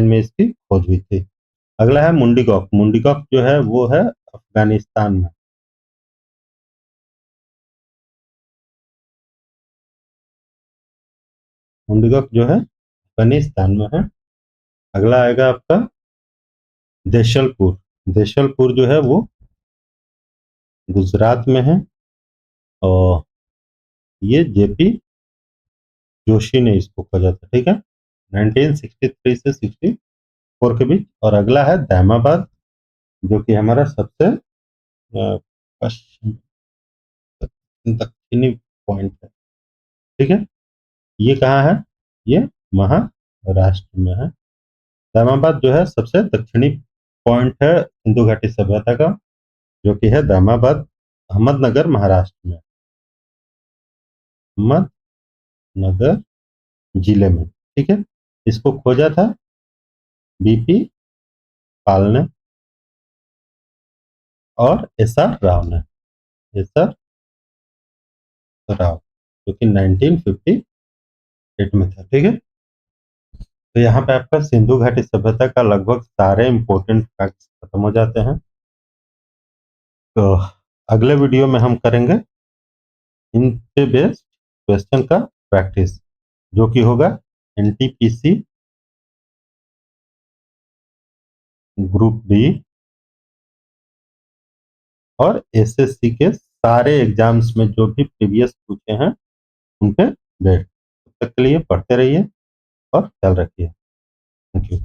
में इसकी खोज हुई थी। अगला है मुंडीगौक। मुंडीगौक जो है वो है अफगानिस्तान में। मुंडीगौक जो है अफगानिस्तान में है। अगला आएगा आपका देशलपुर। देशलपुर जो है वो गुजरात में है। और ये जेपी जोशी ने इसको खोजा था। ठीक है। 1963 से 64 के बीच। और अगला है दामाबाद, जो कि हमारा सबसे पश्चिम दक्षिणी पॉइंट है। ठीक है। ये कहाँ है? ये महाराष्ट्र में है। दामाबाद जो है सबसे दक्षिणी पॉइंट है सिंधु घाटी सभ्यता का, जो कि है दामाबाद, अहमदनगर महाराष्ट्र में, अहमदनगर जिले में। ठीक है, इसको खोजा था बीपी पाल ने और एस आर राव ने, एस आर राव, जो कि 1958 में था। ठीक है, तो यहाँ पे आपका सिंधु घाटी सभ्यता का लगभग सारे इंपॉर्टेंट फैक्ट्स खत्म हो जाते हैं। तो अगले वीडियो में हम करेंगे इन पे बेस्ड क्वेश्चन का प्रैक्टिस, जो कि होगा एनटीपीसी ग्रुप डी और एसएससी के सारे एग्जाम्स में जो भी प्रीवियस पूछे हैं उन पे बेस्ड। तब तक के लिए पढ़ते रहिए और ख्याल रखिए। Thank you.